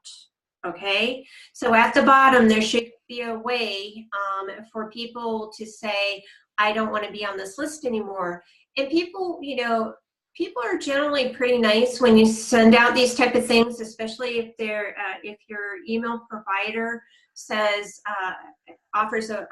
Okay, so at the bottom there should be a way for people to say, I don't want to be on this list anymore. And people, you know, people are generally pretty nice when you send out these type of things, especially if they're if your email provider says offers a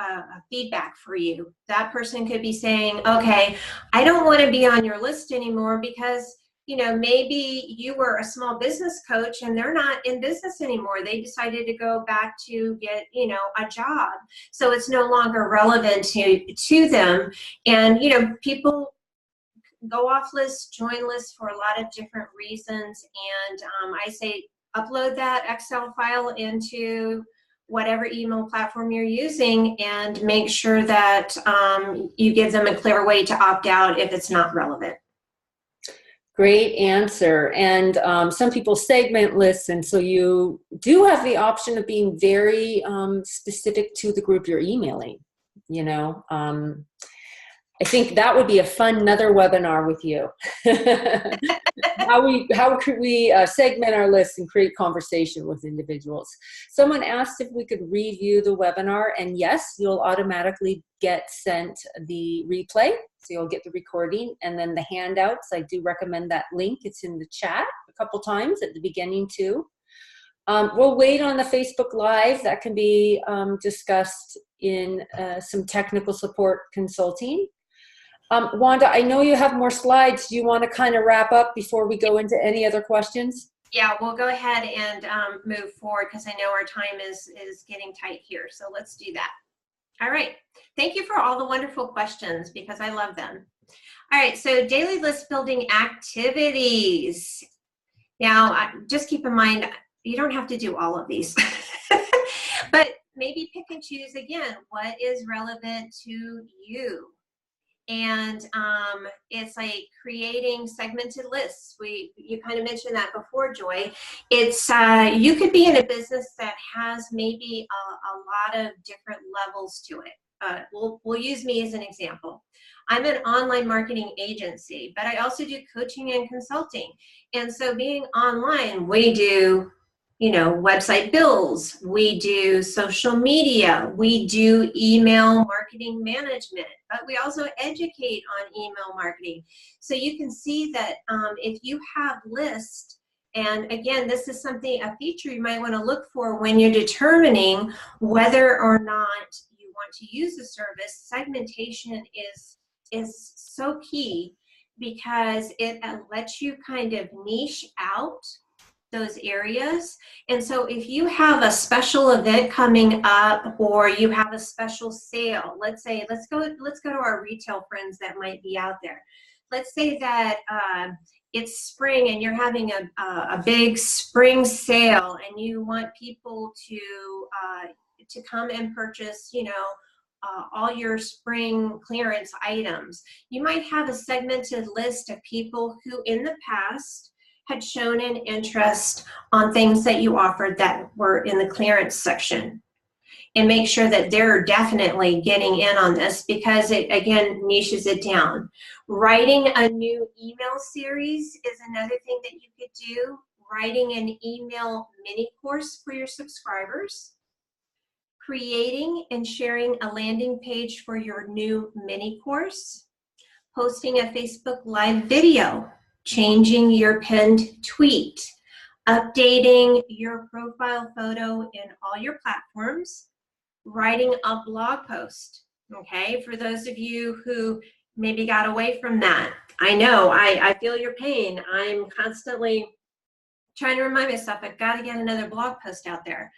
feedback for you. That person could be saying, okay, I don't want to be on your list anymore because, you know, maybe you were a small business coach and they're not in business anymore. They decided to go back to get, you know, a job. So it's no longer relevant to them. And, you know, people go off lists, join lists for a lot of different reasons. And I say upload that Excel file into whatever email platform you're using and make sure that you give them a clear way to opt out if it's not relevant. Great answer. And some people segment lists, and so you do have the option of being very specific to the group you're emailing. You know, I think that would be a fun another webinar with you. How could we segment our lists and create conversation with individuals? Someone asked if we could review the webinar, and yes, you'll automatically get sent the replay. So you'll get the recording and then the handouts. I do recommend that link. It's in the chat a couple times at the beginning too. We'll wait on the Facebook Live. That can be discussed in some technical support consulting. Wanda, I know you have more slides. Do you want to kind of wrap up before we go into any other questions? Yeah, we'll go ahead and move forward because I know our time is getting tight here. So let's do that. All right. Thank you for all the wonderful questions because I love them. All right. So daily list building activities. Now, just keep in mind, you don't have to do all of these, but maybe pick and choose again, what is relevant to you. And it's like creating segmented lists. You kind of mentioned that before, Joy. It's you could be in a business that has maybe a lot of different levels to it. We'll use me as an example. I'm an online marketing agency, but I also do coaching and consulting. And so being online, we do, you know, website builds, we do social media, we do email marketing management, but we also educate on email marketing. So you can see that if you have lists, and again, this is a feature you might want to look for when you're determining whether or not you want to use the service. Segmentation is so key because it lets you kind of niche out those areas. And so if you have a special event coming up or you have a special sale, let's go to our retail friends that might be out there. Let's say that it's spring and you're having a big spring sale and you want people to come and purchase, you know, all your spring clearance items. You might have a segmented list of people who in the past had shown an interest on things that you offered that were in the clearance section, and make sure that they're definitely getting in on this because it, again, niches it down. Writing a new email series is another thing that you could do. Writing an email mini course for your subscribers. Creating and sharing a landing page for your new mini course. Posting a Facebook Live video. Changing your pinned tweet, updating your profile photo in all your platforms, writing a blog post, okay? For those of you who maybe got away from that, I know, I feel your pain. I'm constantly trying to remind myself, I've got to get another blog post out there.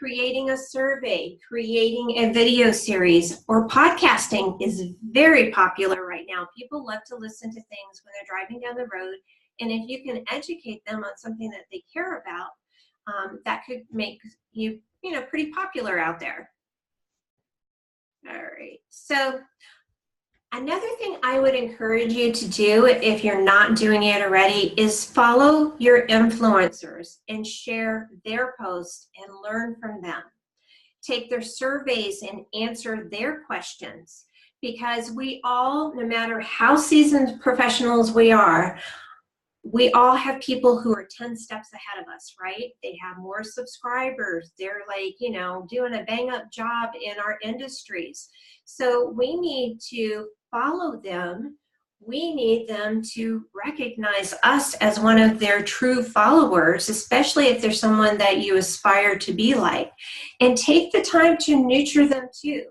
Creating a survey, creating a video series, or podcasting is very popular right now. People love to listen to things when they're driving down the road, and if you can educate them on something that they care about, that could make you, you know, pretty popular out there. All right, so another thing I would encourage you to do if you're not doing it already is follow your influencers and share their posts and learn from them. Take their surveys and answer their questions because we all, no matter how seasoned professionals we are, we all have people who are 10 steps ahead of us, right? They have more subscribers. They're like, you know, doing a bang up job in our industries. So we need to follow them. We need them to recognize us as one of their true followers, especially if there's someone that you aspire to be like. And take the time to nurture them too,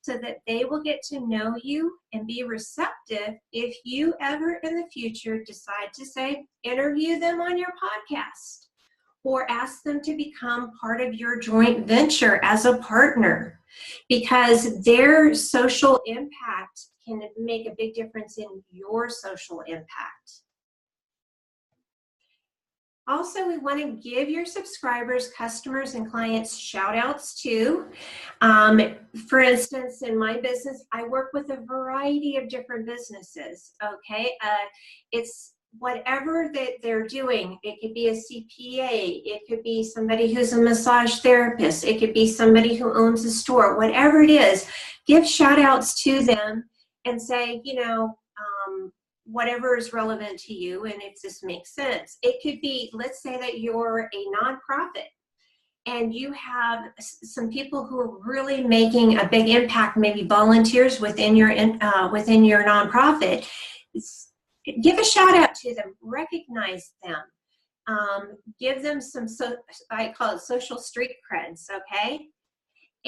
so that they will get to know you and be receptive if you ever in the future decide to say, interview them on your podcast or ask them to become part of your joint venture as a partner, because their social impact can make a big difference in your social impact. Also, we want to give your subscribers, customers, and clients shout outs too. For instance, in my business, I work with a variety of different businesses, okay? It's whatever that they're doing. It could be a CPA, it could be somebody who's a massage therapist, it could be somebody who owns a store, whatever it is, give shout outs to them and say, you know, whatever is relevant to you and if this makes sense. It could be, let's say that you're a nonprofit and you have some people who are really making a big impact, maybe volunteers within your nonprofit. Give a shout out to them, recognize them, give them some, I call it social street creds, okay?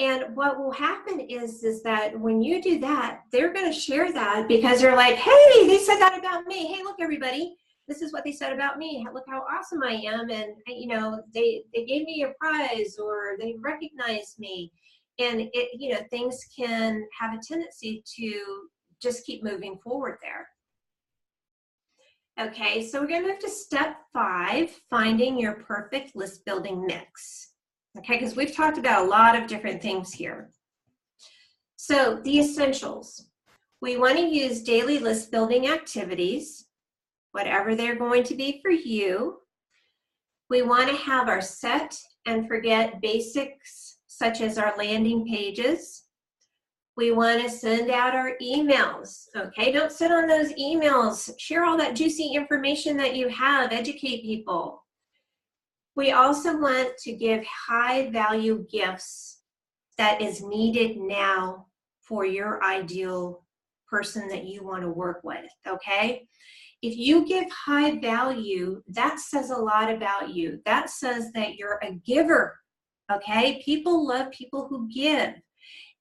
And what will happen is that when you do that, they're going to share that because they're like, hey, they said that about me. Hey, look, everybody, this is what they said about me. Look how awesome I am. And, you know, they gave me a prize or they recognized me. And, you know, things can have a tendency to just keep moving forward there. Okay, so we're going to move to step 5, finding your perfect list building mix. Okay, because we've talked about a lot of different things here. So the essentials. We want to use daily list building activities, whatever they're going to be for you. We want to have our set and forget basics, such as our landing pages. We want to send out our emails, okay? Don't sit on those emails. Share all that juicy information that you have. Educate people. We also want to give high value gifts that is needed now for your ideal person that you want to work with, okay? If you give high value, that says a lot about you. That says that you're a giver, okay? People love people who give,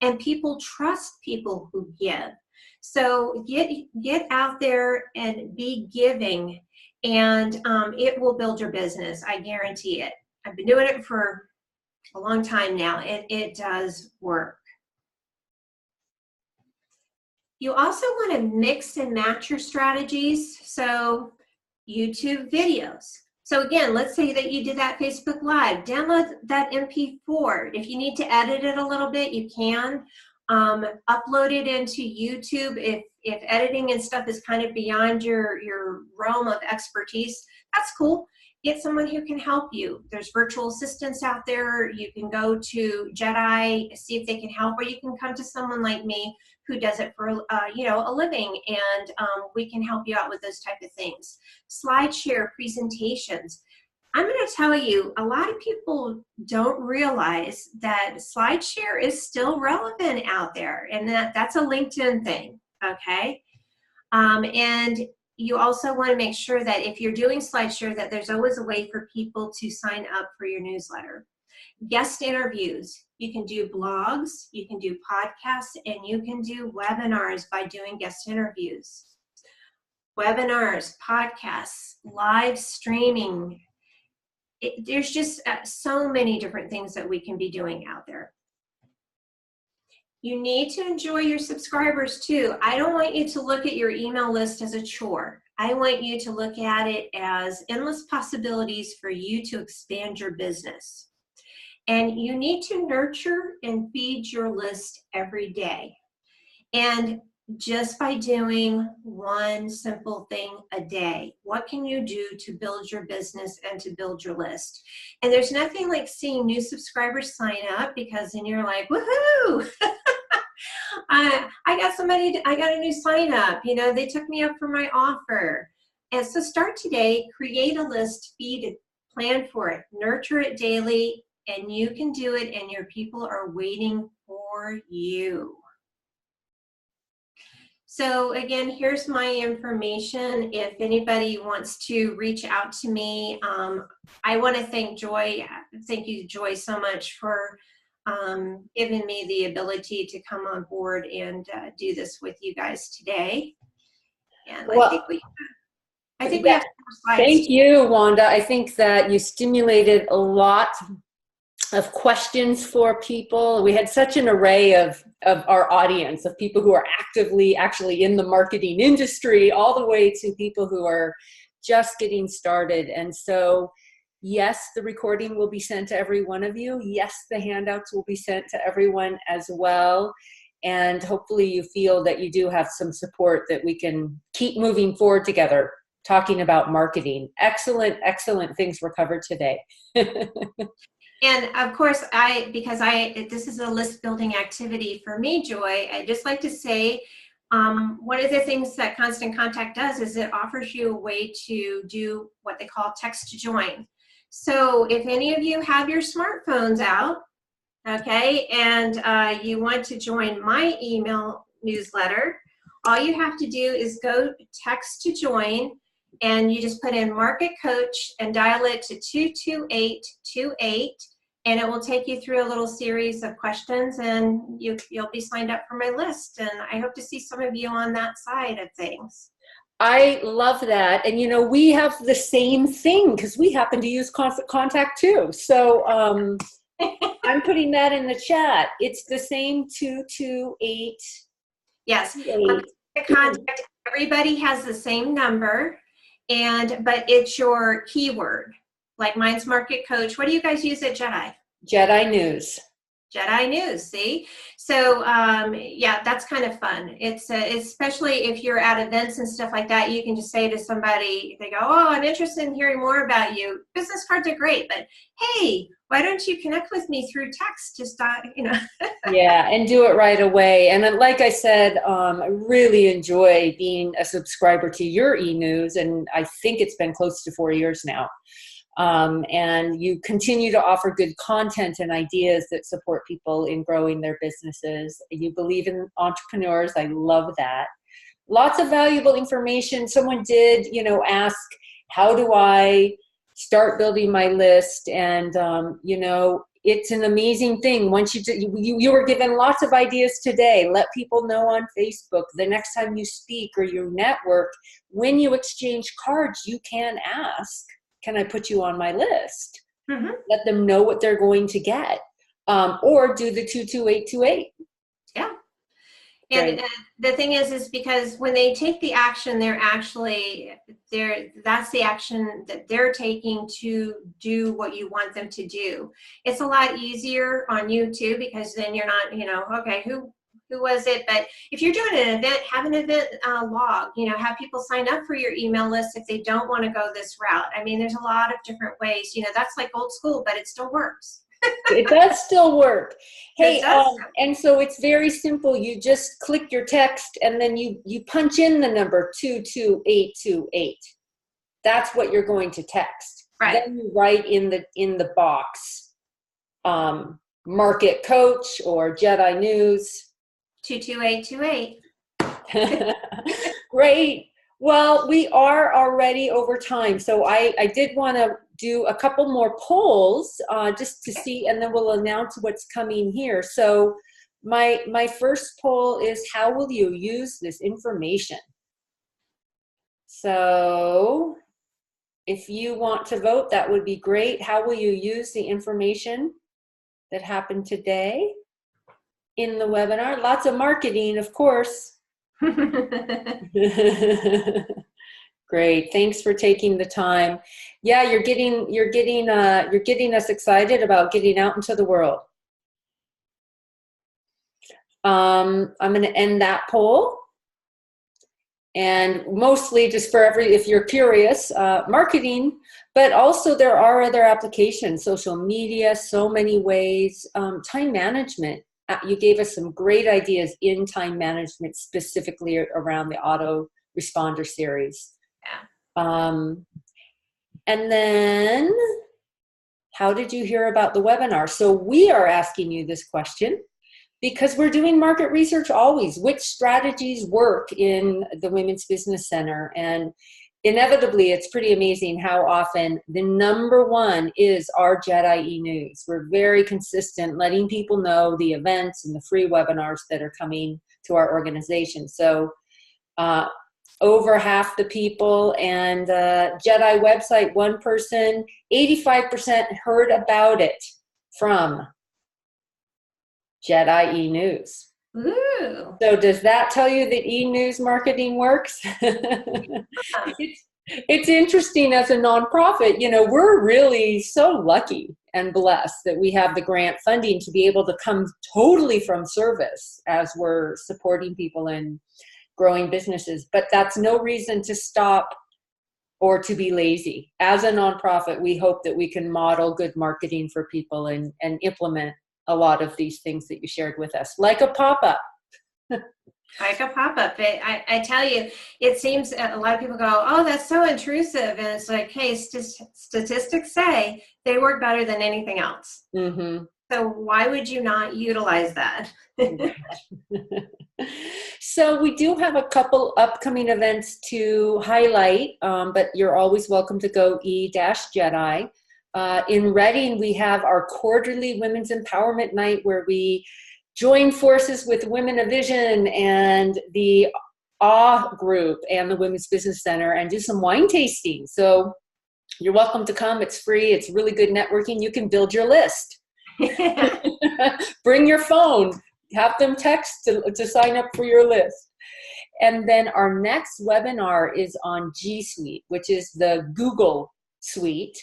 and people trust people who give. So get out there and be giving, and it will build your business. I guarantee it. I've been doing it for a long time now. It does work. You also want to mix and match your strategies. So YouTube videos. So again, let's say that you did that Facebook Live. Download that MP4. If you need to edit it a little bit, you can. Upload it into YouTube. If editing and stuff is kind of beyond your realm of expertise, that's cool. Get someone who can help you. There's virtual assistants out there. You can go to JEDI, see if they can help, or you can come to someone like me who does it for a living, and we can help you out with those type of things. SlideShare presentations. I'm going to tell you, a lot of people don't realize that SlideShare is still relevant out there, and that's a LinkedIn thing, okay? And you also want to make sure that if you're doing SlideShare, that there's always a way for people to sign up for your newsletter. Guest interviews. You can do blogs, you can do podcasts, and you can do webinars by doing guest interviews. Webinars, podcasts, live streaming. There's just so many different things that we can be doing out there. You need to enjoy your subscribers too. I don't want you to look at your email list as a chore. I want you to look at it as endless possibilities for you to expand your business. And you need to nurture and feed your list every day. And just by doing one simple thing a day, what can you do to build your business and to build your list? And there's nothing like seeing new subscribers sign up, because then you're like, woohoo! I got a new sign up. You know, they took me up for my offer. And so start today, create a list, feed it, plan for it, nurture it daily, and you can do it, and your people are waiting for you. So again, here's my information. If anybody wants to reach out to me, I want to thank Joy. Thank you, Joy, so much for giving me the ability to come on board and do this with you guys today. And Well, I think we have some more slides. Thank you, Wanda. I think that you stimulated a lot of questions for people. We had such an array of our audience, of people who are actively actually in the marketing industry, all the way to people who are just getting started. And so, yes, the recording will be sent to every one of you. Yes, the handouts will be sent to everyone as well. And hopefully you feel that you do have some support, that we can keep moving forward together, talking about marketing. Excellent, excellent things were covered today. And of course, because this is a list building activity for me, Joy, I just like to say, one of the things that Constant Contact does is it offers you a way to do what they call text to join. So if any of you have your smartphones out, okay, and you want to join my email newsletter, all you have to do is go text to join, and you just put in Market Coach and dial it to 22828, and it will take you through a little series of questions, and you'll be signed up for my list. And I hope to see some of you on that side of things. I love that. And you know, we have the same thing because we happen to use Constant Contact too. So I'm putting that in the chat. It's the same 228. Yes. Contact, everybody has the same number. But it's your keyword. Like mine's Market Coach. What do you guys use at JEDI? JEDI News. JEDI News, see? So yeah, that's kind of fun. It's especially if you're at events and stuff like that, you can just say to somebody, they go, oh, I'm interested in hearing more about you. Business cards are great, but hey, why don't you connect with me through text? Just, you know. Yeah, and do it right away. And like I said, I really enjoy being a subscriber to your e-news, and I think it's been close to 4 years now. And you continue to offer good content and ideas that support people in growing their businesses. You believe in entrepreneurs. I love that. Lots of valuable information. Someone did, you know, ask, how do I start building my list? And, you know, it's an amazing thing. Once you were given lots of ideas today. Let people know on Facebook. The next time you speak or you network, when you exchange cards, you can ask, can I put you on my list? Mm-hmm. Let them know what they're going to get. Or do the 22828. Yeah. And the thing is because when they take the action, that's the action that they're taking to do what you want them to do. It's a lot easier on you too, because then you're not, you know, okay, who was it? But if you're doing an event, have an event log, you know, have people sign up for your email list if they don't want to go this route. I mean, there's a lot of different ways, you know, that's like old school, but it still works. It does still work. Hey, and so it's very simple. You just click your text and then you punch in the number 22828. That's what you're going to text. Right. Then you write in the box, Market Coach or JEDI News. 22828. Great. Well, we are already over time. So I did want to do a couple more polls just to see, and then we'll announce what's coming here. So my first poll is, how will you use this information? So if you want to vote, that would be great. How will you use the information that happened today in the webinar? Lots of marketing, of course. Great. Thanks for taking the time. Yeah, you're getting us excited about getting out into the world. I'm going to end that poll. And mostly just for if you're curious, marketing, but also there are other applications, social media, so many ways, time management. You gave us some great ideas in time management, specifically around the autoresponder series. And then, how did you hear about the webinar? So we are asking you this question because we're doing market research always. Which strategies work in the Women's Business Center? And inevitably, it's pretty amazing how often the #1 is our JEDI e-news. We're very consistent letting people know the events and the free webinars that are coming to our organization. So over half the people, and JEDI website, one person, 85% heard about it from JEDI e-news. Ooh. So does that tell you that e-news marketing works? It's interesting as a nonprofit, you know, we're really so lucky and blessed that we have the grant funding to be able to come totally from service as we're supporting people in growing businesses. But that's no reason to stop or to be lazy. As a nonprofit, we hope that we can model good marketing for people and implement a lot of these things that you shared with us, like a pop-up. Like a pop-up. I tell you, it seems a lot of people go, oh, that's so intrusive. And it's like, hey, statistics say they work better than anything else. Mm-hmm. So why would you not utilize that? So we do have a couple upcoming events to highlight, but you're always welcome to go e-JEDI. In Reading, we have our quarterly Women's Empowerment Night where we join forces with Women of Vision and the AW group and the Women's Business Center and do some wine tasting. So you're welcome to come. It's free. It's really good networking. You can build your list. Bring your phone. Have them text to sign up for your list. And then our next webinar is on G Suite, which is the Google Suite.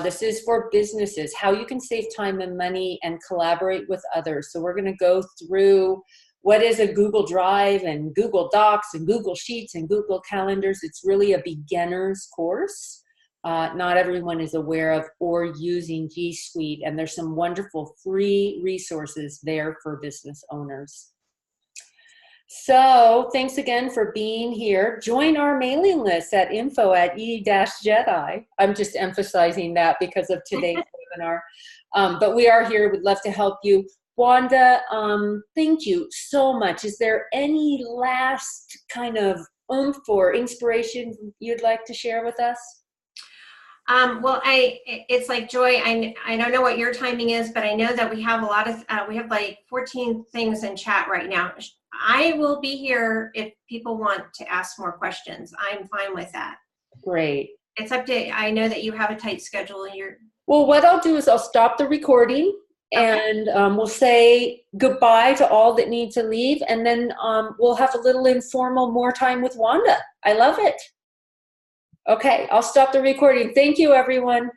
This is for businesses, how you can save time and money and collaborate with others. So we're going to go through what is a Google Drive and Google Docs and Google Sheets and Google Calendars. It's really a beginner's course. Not everyone is aware of or using G Suite, and there's some wonderful free resources there for business owners. So thanks again for being here. Join our mailing list at info@e-JEDI. I'm just emphasizing that because of today's webinar. But we are here. We'd love to help you. Wanda, thank you so much. Is there any last kind of oomph or inspiration you'd like to share with us? Well, it's like Joy, I don't know what your timing is, but I know that we have a lot of, we have like 14 things in chat right now. I will be here if people want to ask more questions. I'm fine with that. Great. It's up to, I know that you have a tight schedule. Well, what I'll do is I'll stop the recording. Okay. And we'll say goodbye to all that need to leave. And then we'll have a little informal more time with Wanda. I love it. Okay, I'll stop the recording. Thank you, everyone.